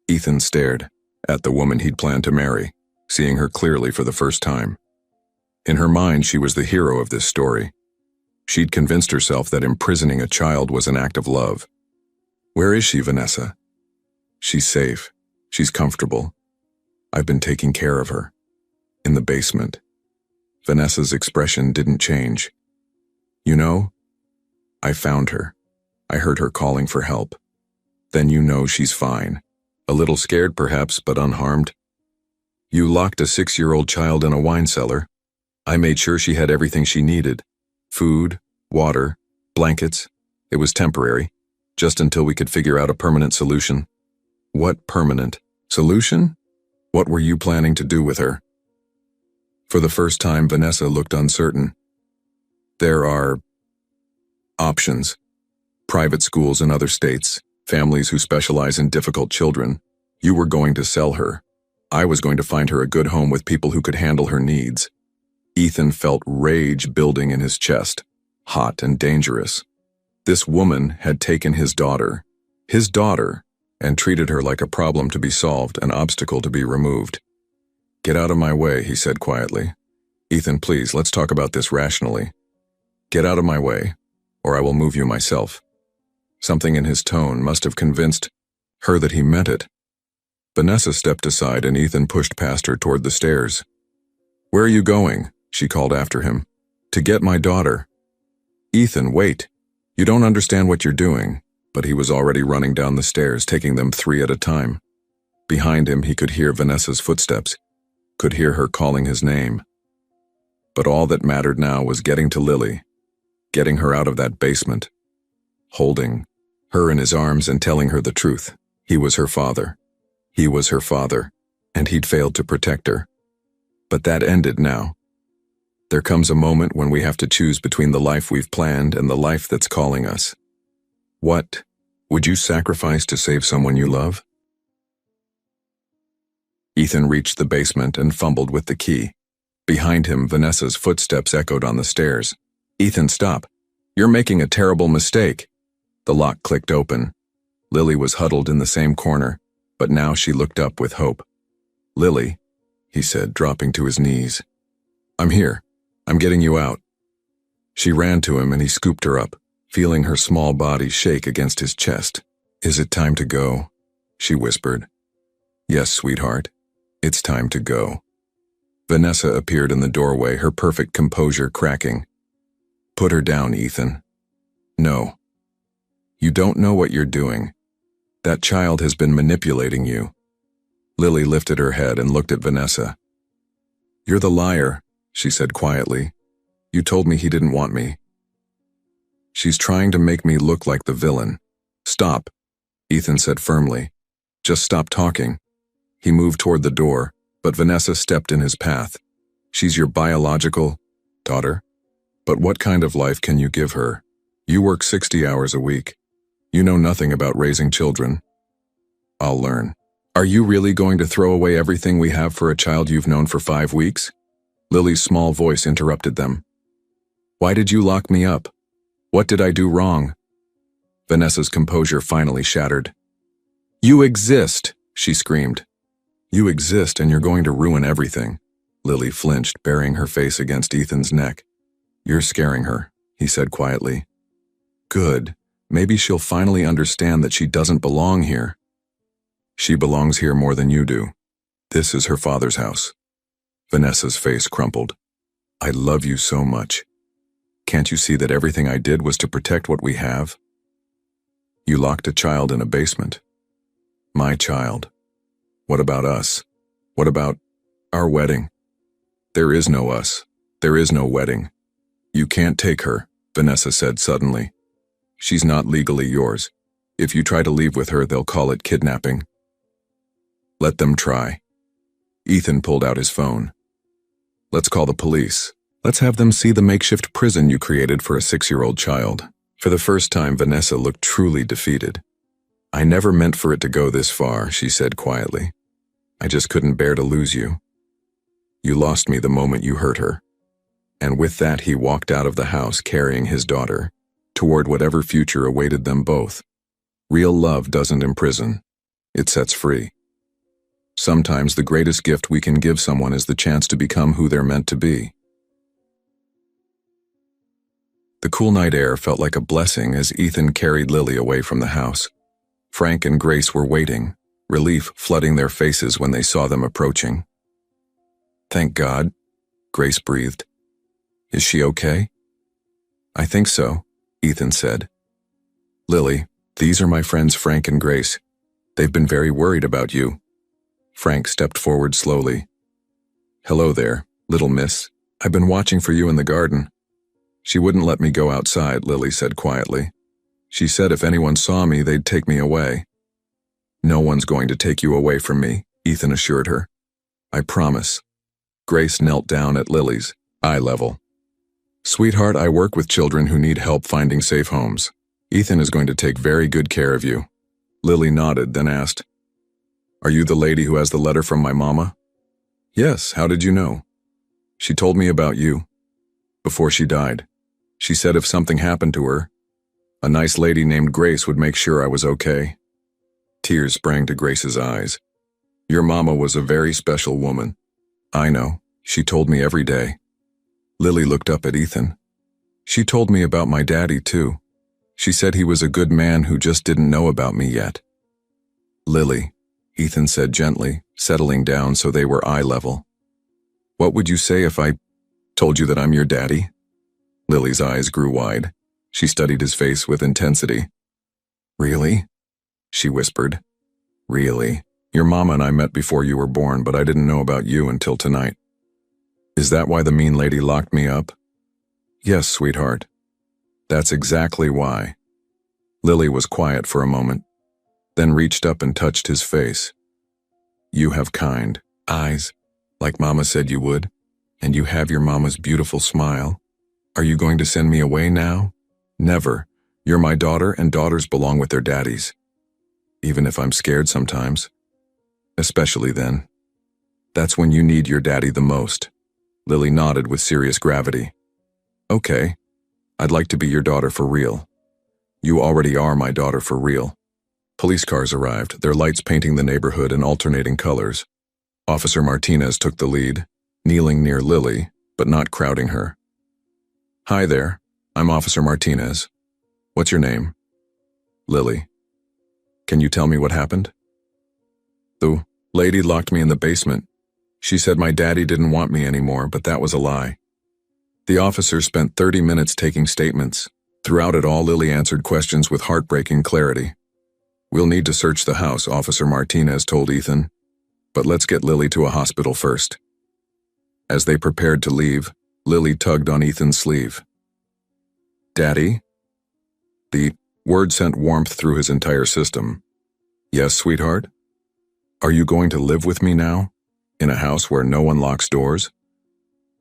Ethan stared at the woman he'd planned to marry, seeing her clearly for the first time. In her mind, she was the hero of this story. She'd convinced herself that imprisoning a child was an act of love. Where is she, Vanessa? She's safe. She's comfortable. I've been taking care of her. In the basement. Vanessa's expression didn't change. You know, I found her. I heard her calling for help. Then you know she's fine. A little scared perhaps, but unharmed. You locked a 6-year-old child in a wine cellar. I made sure she had everything she needed. Food, water, blankets. It was temporary, just until we could figure out a permanent solution. What permanent solution? What were you planning to do with her? For the first time, Vanessa looked uncertain. There are options. Private schools in other states, families who specialize in difficult children. You were going to sell her. I was going to find her a good home with people who could handle her needs. Ethan felt rage building in his chest, hot and dangerous. This woman had taken his daughter, and treated her like a problem to be solved, an obstacle to be removed. Get out of my way, he said quietly. Ethan, please, let's talk about this rationally. Get out of my way, or I will move you myself. Something in his tone must have convinced her that he meant it. Vanessa stepped aside and Ethan pushed past her toward the stairs. Where are you going? She called after him. To get my daughter. Ethan, wait. You don't understand what you're doing. But he was already running down the stairs, taking them 3 at a time. Behind him, he could hear Vanessa's footsteps, could hear her calling his name. But all that mattered now was getting to Lily, getting her out of that basement, holding her in his arms and telling her the truth. He was her father. He was her father, and he'd failed to protect her. But that ended now. There comes a moment when we have to choose between the life we've planned and the life that's calling us. What would you sacrifice to save someone you love? Ethan reached the basement and fumbled with the key. Behind him, Vanessa's footsteps echoed on the stairs. Ethan, stop. You're making a terrible mistake. The lock clicked open. Lily was huddled in the same corner, but now she looked up with hope. Lily, he said, dropping to his knees. I'm here. I'm getting you out. She ran to him and he scooped her up, feeling her small body shake against his chest. Is it time to go? She whispered. Yes, sweetheart. It's time to go. Vanessa appeared in the doorway, her perfect composure cracking. Put her down, Ethan. No. You don't know what you're doing. That child has been manipulating you. Lily lifted her head and looked at Vanessa. You're the liar, she said quietly. You told me he didn't want me. She's trying to make me look like the villain. Stop, Ethan said firmly. Just stop talking. He moved toward the door, but Vanessa stepped in his path. She's your biological daughter? But what kind of life can you give her? You work 60 hours a week. You know nothing about raising children. I'll learn. Are you really going to throw away everything we have for a child you've known for 5 weeks? Lily's small voice interrupted them. Why did you lock me up? What did I do wrong? Vanessa's composure finally shattered. You exist, she screamed. You exist and you're going to ruin everything. Lily flinched, burying her face against Ethan's neck. "You're scaring her," he said quietly. "Good. Maybe she'll finally understand that she doesn't belong here." "She belongs here more than you do. This is her father's house." Vanessa's face crumpled. "I love you so much. Can't you see that everything I did was to protect what we have? You locked a child in a basement. My child. What about us? What about our wedding?" "There is no us. There is no wedding. You can't take her," Vanessa said suddenly. "She's not legally yours. If you try to leave with her, they'll call it kidnapping." "Let them try." Ethan pulled out his phone. "Let's call the police. Let's have them see the makeshift prison you created for a 6-year-old child." For the first time, Vanessa looked truly defeated. "I never meant for it to go this far," she said quietly. "I just couldn't bear to lose you. You lost me the moment you hurt her." And with that, he walked out of the house carrying his daughter, toward whatever future awaited them both. Real love doesn't imprison. It sets free. Sometimes the greatest gift we can give someone is the chance to become who they're meant to be. The cool night air felt like a blessing as Ethan carried Lily away from the house. Frank and Grace were waiting, relief flooding their faces when they saw them approaching. "Thank God," Grace breathed. "Is she okay?" "I think so," Ethan said. "Lily, these are my friends Frank and Grace. They've been very worried about you." Frank stepped forward slowly. "Hello there, little miss. I've been watching for you in the garden." "She wouldn't let me go outside," Lily said quietly. "She said if anyone saw me, they'd take me away." "No one's going to take you away from me," Ethan assured her. "I promise." Grace knelt down at Lily's eye level. "Sweetheart, I work with children who need help finding safe homes. Ethan is going to take very good care of you." Lily nodded, then asked, "Are you the lady who has the letter from my mama?" "Yes, how did you know?" "She told me about you. Before she died. She said if something happened to her, a nice lady named Grace would make sure I was okay." Tears sprang to Grace's eyes. "Your mama was a very special woman." "I know. She told me every day." Lily looked up at Ethan. "She told me about my daddy, too. She said he was a good man who just didn't know about me yet." "Lily," Ethan said gently, settling down so they were eye level. "What would you say if I told you that I'm your daddy?" Lily's eyes grew wide. She studied his face with intensity. "Really?" she whispered. "Really? Your mama and I met before you were born, but I didn't know about you until tonight." "Is that why the mean lady locked me up?" "Yes, sweetheart. That's exactly why." Lily was quiet for a moment, then reached up and touched his face. "You have kind eyes, like Mama said you would, and you have your mama's beautiful smile. Are you going to send me away now?" "Never. You're my daughter, and daughters belong with their daddies. Even if I'm scared sometimes. Especially then. That's when you need your daddy the most." Lily nodded with serious gravity. "Okay. I'd like to be your daughter for real." "You already are my daughter for real." Police cars arrived, their lights painting the neighborhood in alternating colors. Officer Martinez took the lead, kneeling near Lily, but not crowding her. "Hi there. I'm Officer Martinez. What's your name?" "Lily." "Can you tell me what happened?" "The lady locked me in the basement. She said my daddy didn't want me anymore, but that was a lie." The officer spent 30 minutes taking statements. Throughout it all, Lily answered questions with heartbreaking clarity. "We'll need to search the house," Officer Martinez told Ethan. "But let's get Lily to a hospital first." As they prepared to leave, Lily tugged on Ethan's sleeve. "Daddy?" The word sent warmth through his entire system. "Yes, sweetheart? Are you going to live with me now? In a house where no one locks doors?"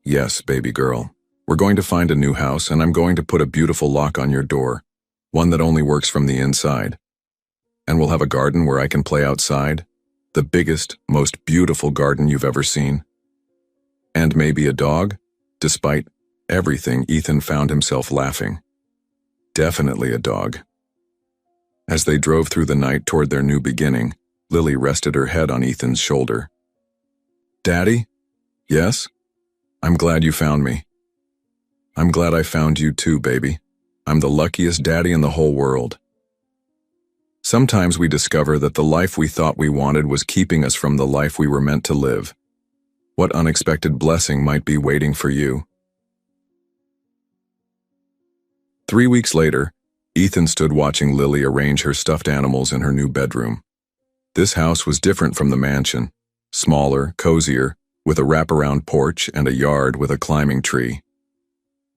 "Yes, baby girl. We're going to find a new house, and I'm going to put a beautiful lock on your door, one that only works from the inside. And we'll have a garden where I can play outside, the biggest, most beautiful garden you've ever seen. And maybe a dog?" Despite everything, Ethan found himself laughing. "Definitely a dog." As they drove through the night toward their new beginning, Lily rested her head on Ethan's shoulder. "Daddy?" Yes? I'm glad you found me. I'm glad I found you too, baby. I'm the luckiest daddy in the whole world. Sometimes we discover that the life we thought we wanted was keeping us from the life we were meant to live. What unexpected blessing might be waiting for you? 3 weeks later, Ethan stood watching Lily arrange her stuffed animals in her new bedroom. This house was different from the mansion, smaller, cozier, with a wraparound porch and a yard with a climbing tree.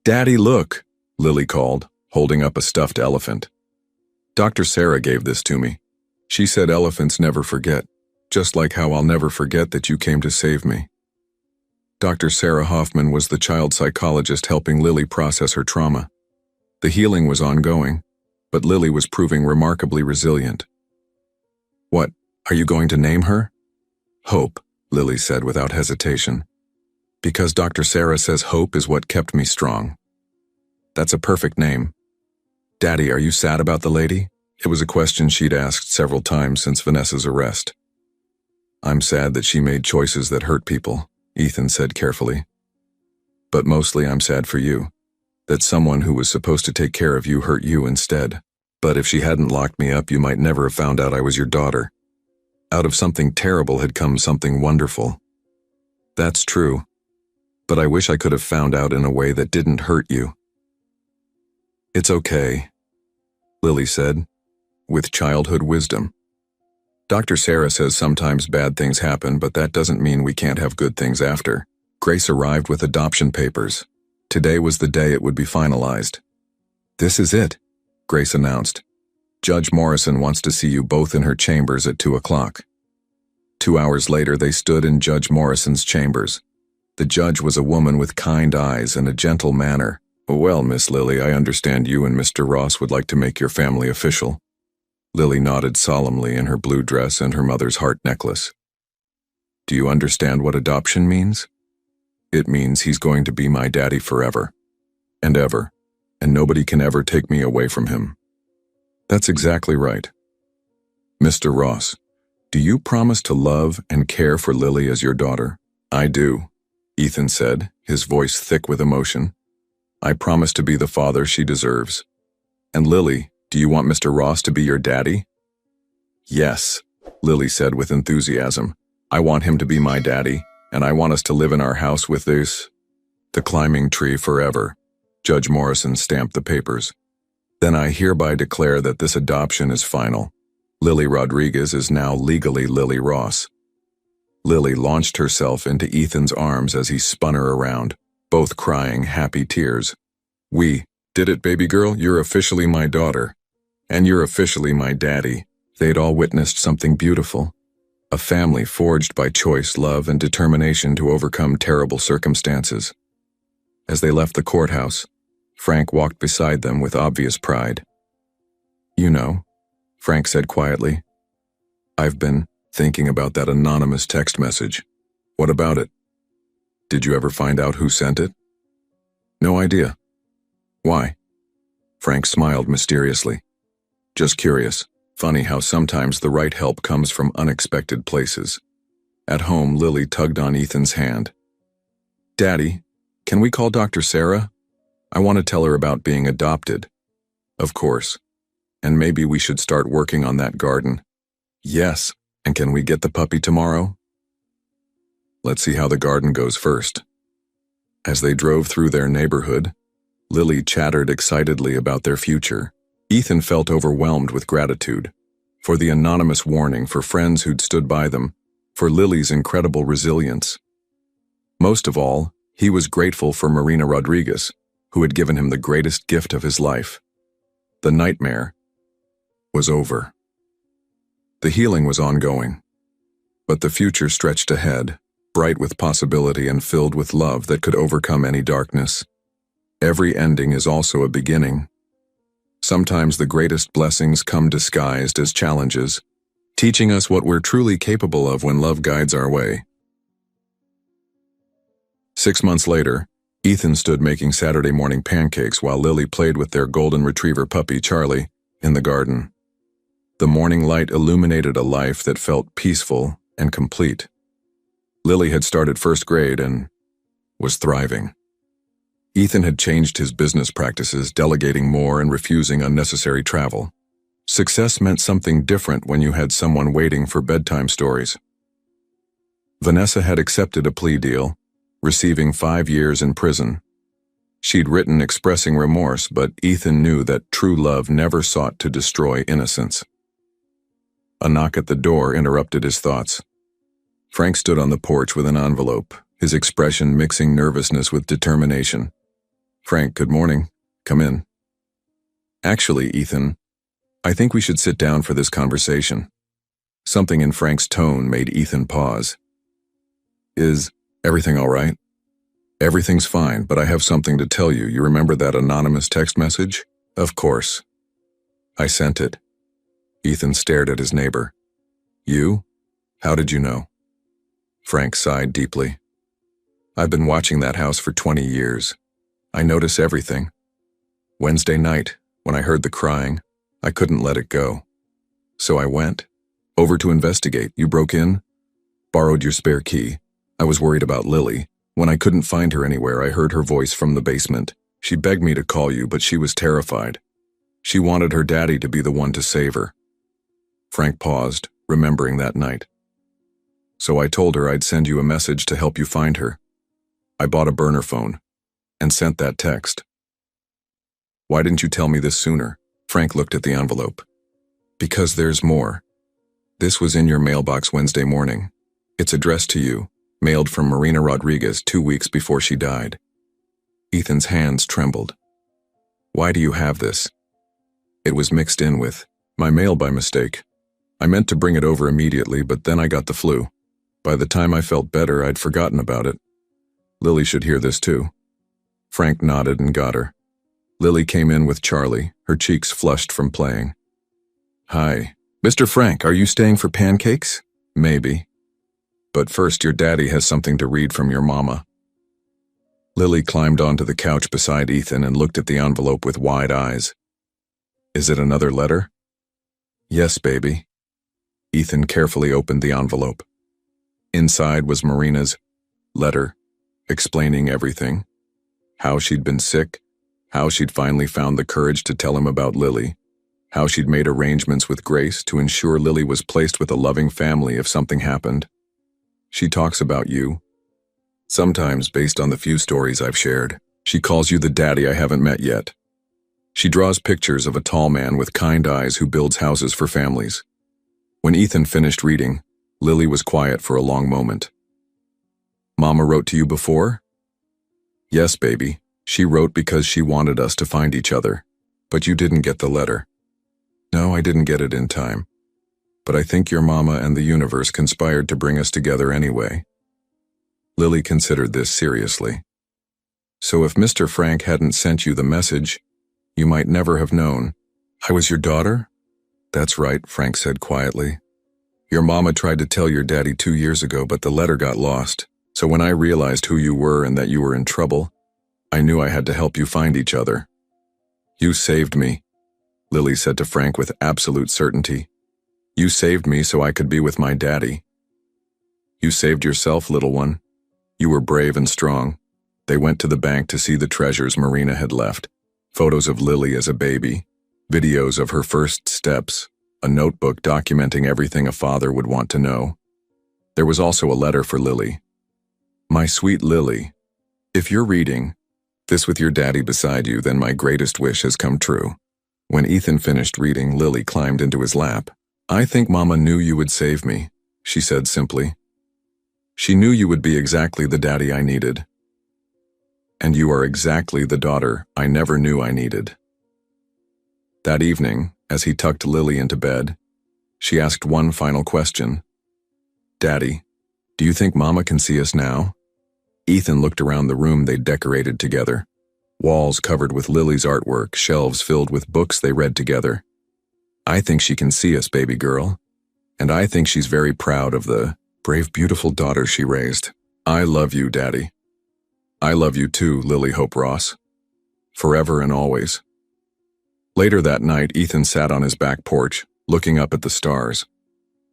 "Daddy, look," Lily called, holding up a stuffed elephant. "Dr. Sarah gave this to me. She said elephants never forget, just like how I'll never forget that you came to save me." Dr. Sarah Hoffman was the child psychologist helping Lily process her trauma. The healing was ongoing, but Lily was proving remarkably resilient. "What, are you going to name her?" "Hope," Lily said without hesitation. "Because Dr. Sarah says hope is what kept me strong." "That's a perfect name." "Daddy, are you sad about the lady?" It was a question she'd asked several times since Vanessa's arrest. "I'm sad that she made choices that hurt people," Ethan said carefully. "But mostly I'm sad for you, that someone who was supposed to take care of you hurt you instead. But if she hadn't locked me up, you might never have found out I was your daughter. Out of something terrible had come something wonderful." "That's true, but I wish I could have found out in a way that didn't hurt you." "It's okay," Lily said, with childhood wisdom. "Dr. Sarah says sometimes bad things happen, but that doesn't mean we can't have good things after." Grace arrived with adoption papers. Today was the day it would be finalized. "This is it," Grace announced. "Judge Morrison wants to see you both in her chambers at 2 o'clock. 2 hours later, they stood in Judge Morrison's chambers. The judge was a woman with kind eyes and a gentle manner. "Well, Miss Lily, I understand you and Mr. Ross would like to make your family official." Lily nodded solemnly in her blue dress and her mother's heart necklace. "Do you understand what adoption means?" "It means he's going to be my daddy forever and ever, and nobody can ever take me away from him." "That's exactly right." "Mr. Ross, do you promise to love and care for Lily as your daughter?" "I do," Ethan said, his voice thick with emotion. "I promise to be the father she deserves." "And Lily, do you want Mr. Ross to be your daddy?" "Yes," Lily said with enthusiasm. "I want him to be my daddy, and I want us to live in our house with the climbing tree forever." Judge Morrison stamped the papers. "Then I hereby declare that this adoption is final. Lily Rodriguez is now legally Lily Ross." Lily launched herself into Ethan's arms as he spun her around, both crying happy tears. "We did it, baby girl. You're officially my daughter. And you're officially my daddy." They'd all witnessed something beautiful. A family forged by choice, love, and determination to overcome terrible circumstances. As they left the courthouse, Frank walked beside them with obvious pride. "You know," Frank said quietly, "I've been thinking about that anonymous text message." "What about it?" "Did you ever find out who sent it?" "No idea." "Why?" Frank smiled mysteriously. "Just curious. Funny how sometimes the right help comes from unexpected places." At home, Lily tugged on Ethan's hand. "Daddy, can we call Dr. Sarah? I want to tell her about being adopted." "Of course. And maybe we should start working on that garden." "Yes. And can we get the puppy tomorrow?" "Let's see how the garden goes first." As they drove through their neighborhood, Lily chattered excitedly about their future. Ethan felt overwhelmed with gratitude for the anonymous warning, for friends who'd stood by them, for Lily's incredible resilience. Most of all, he was grateful for Marina Rodriguez, who had given him the greatest gift of his life. The nightmare was over. The healing was ongoing, but the future stretched ahead, bright with possibility and filled with love that could overcome any darkness. Every ending is also a beginning. Sometimes the greatest blessings come disguised as challenges, teaching us what we're truly capable of when love guides our way. 6 months later, Ethan stood making Saturday morning pancakes while Lily played with their golden retriever puppy, Charlie, in the garden. The morning light illuminated a life that felt peaceful and complete. Lily had started first grade and was thriving. Ethan had changed his business practices, delegating more and refusing unnecessary travel. Success meant something different when you had someone waiting for bedtime stories. Vanessa had accepted a plea deal, receiving 5 years in prison. She'd written expressing remorse, but Ethan knew that true love never sought to destroy innocence. A knock at the door interrupted his thoughts. Frank stood on the porch with an envelope, his expression mixing nervousness with determination. "Frank, good morning. Come in." "Actually, Ethan, I think we should sit down for this conversation." Something in Frank's tone made Ethan pause. "Is everything all right?" "Everything's fine, but I have something to tell you. You remember that anonymous text message?" "Of course. I sent it." Ethan stared at his neighbor. "You? How did you know?" Frank sighed deeply. "I've been watching that house for 20 years. I notice everything. Wednesday night, when I heard the crying, I couldn't let it go. So I went over to investigate. You broke in, borrowed your spare key. I was worried about Lily. When I couldn't find her anywhere, I heard her voice from the basement. She begged me to call you, but she was terrified. She wanted her daddy to be the one to save her." Frank paused, remembering that night. "So I told her I'd send you a message to help you find her. I bought a burner phone and sent that text." "Why didn't you tell me this sooner?" Frank looked at the envelope. "Because there's more. This was in your mailbox Wednesday morning. It's addressed to you, mailed from Marina Rodriguez 2 weeks before she died." Ethan's hands trembled. "Why do you have this?" "It was mixed in with my mail by mistake. I meant to bring it over immediately, but then I got the flu. By the time I felt better, I'd forgotten about it. Lily should hear this too." Frank nodded and got her. Lily came in with Charlie, her cheeks flushed from playing. "Hi. Mr. Frank, are you staying for pancakes?" "Maybe. But first, your daddy has something to read from your mama." Lily climbed onto the couch beside Ethan and looked at the envelope with wide eyes. "Is it another letter?" "Yes, baby." Ethan carefully opened the envelope. Inside was Marina's letter, explaining everything. How she'd been sick, how she'd finally found the courage to tell him about Lily, how she'd made arrangements with Grace to ensure Lily was placed with a loving family if something happened. She talks about you. Sometimes, based on the few stories I've shared, she calls you the daddy I haven't met yet. She draws pictures of a tall man with kind eyes who builds houses for families. When Ethan finished reading, Lily was quiet for a long moment. "Mama wrote to you before?" "Yes, baby. She wrote because she wanted us to find each other. But you didn't get the letter." "No, I didn't get it in time. But I think your mama and the universe conspired to bring us together anyway." Lily considered this seriously. "So if Mr. Frank hadn't sent you the message, you might never have known I was your daughter?" "That's right," Frank said quietly. "Your mama tried to tell your daddy 2 years ago, but the letter got lost. So when I realized who you were and that you were in trouble, I knew I had to help you find each other." "You saved me," Lily said to Frank with absolute certainty. "You saved me so I could be with my daddy." "You saved yourself, little one. You were brave and strong." They went to the bank to see the treasures Marina had left. Photos of Lily as a baby, videos of her first steps, a notebook documenting everything a father would want to know. There was also a letter for Lily. "My sweet Lily, if you're reading this with your daddy beside you, then my greatest wish has come true." When Ethan finished reading, Lily climbed into his lap. "I think Mama knew you would save me," she said simply. "She knew you would be exactly the daddy I needed. And you are exactly the daughter I never knew I needed." That evening, as he tucked Lily into bed, she asked one final question. "Daddy, do you think Mama can see us now?" Ethan looked around the room they'd decorated together. Walls covered with Lily's artwork, shelves filled with books they read together. "I think she can see us, baby girl. And I think she's very proud of the brave, beautiful daughter she raised. I love you, Daddy." "I love you too, Lily Hope Ross. Forever and always." Later that night, Ethan sat on his back porch, looking up at the stars.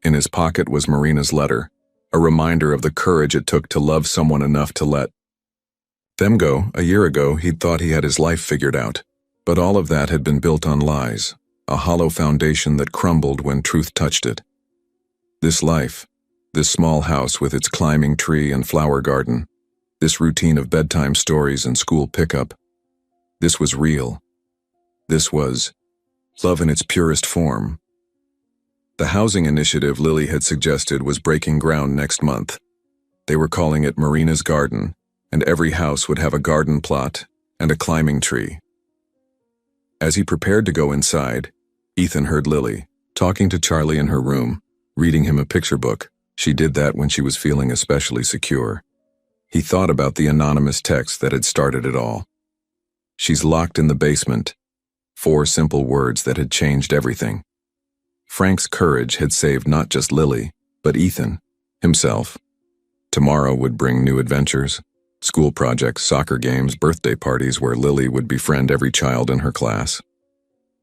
In his pocket was Marina's letter, a reminder of the courage it took to love someone enough to let them go. A year ago, he'd thought he had his life figured out, but all of that had been built on lies, a hollow foundation that crumbled when truth touched it. This life, this small house with its climbing tree and flower garden, this routine of bedtime stories and school pickup, this was real. This was love in its purest form. The housing initiative Lily had suggested was breaking ground next month. They were calling it Marina's Garden, and every house would have a garden plot and a climbing tree. As he prepared to go inside, Ethan heard Lily talking to Charlie in her room, reading him a picture book. She did that when she was feeling especially secure. He thought about the anonymous text that had started it all. "She's locked in the basement." 4 simple words that had changed everything. Frank's courage had saved not just Lily, but Ethan, himself. Tomorrow would bring new adventures, school projects, soccer games, birthday parties where Lily would befriend every child in her class.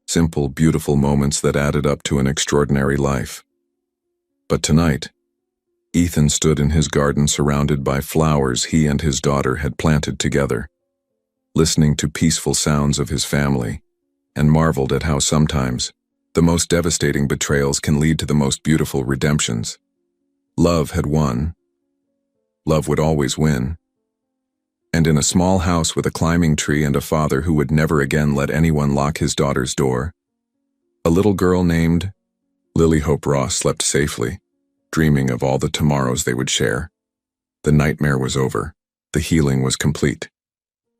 Simple, beautiful moments that added up to an extraordinary life. But tonight, Ethan stood in his garden surrounded by flowers he and his daughter had planted together, listening to peaceful sounds of his family, and marveled at how sometimes the most devastating betrayals can lead to the most beautiful redemptions. Love had won. Love would always win. And in a small house with a climbing tree and a father who would never again let anyone lock his daughter's door, a little girl named Lily Hope Ross slept safely, dreaming of all the tomorrows they would share. The nightmare was over. The healing was complete.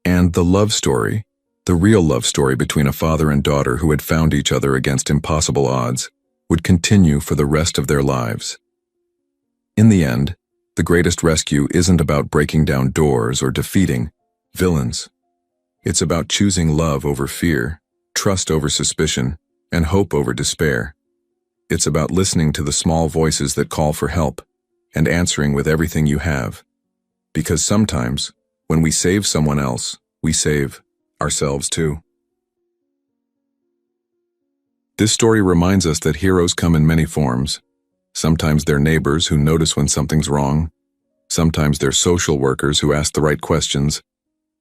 And the love story, the real love story between a father and daughter who had found each other against impossible odds, would continue for the rest of their lives. In the end, the greatest rescue isn't about breaking down doors or defeating villains. It's about choosing love over fear, trust over suspicion, and hope over despair. It's about listening to the small voices that call for help and answering with everything you have. Because sometimes, when we save someone else, we save ourselves too. This story reminds us that heroes come in many forms. Sometimes they're neighbors who notice when something's wrong. Sometimes they're social workers who ask the right questions.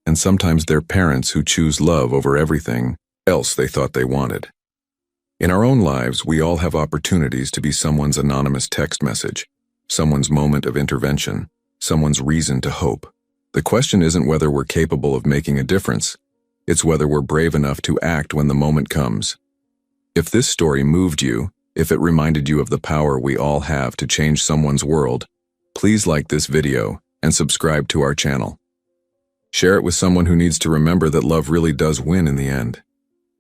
And sometimes they're parents who choose love over everything else they thought they wanted. In our own lives, we all have opportunities to be someone's anonymous text message, someone's moment of intervention, someone's reason to hope. The question isn't whether we're capable of making a difference. It's whether we're brave enough to act when the moment comes. If this story moved you, if it reminded you of the power we all have to change someone's world, please like this video and subscribe to our channel. Share it with someone who needs to remember that love really does win in the end,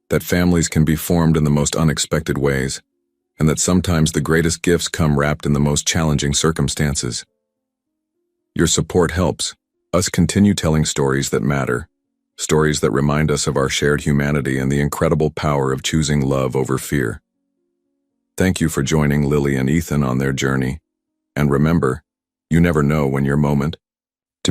that families can be formed in the most unexpected ways, and that sometimes the greatest gifts come wrapped in the most challenging circumstances. Your support helps us continue telling stories that matter, stories that remind us of our shared humanity and the incredible power of choosing love over fear. Thank you for joining Lily and Ethan on their journey. And remember, you never know when your moment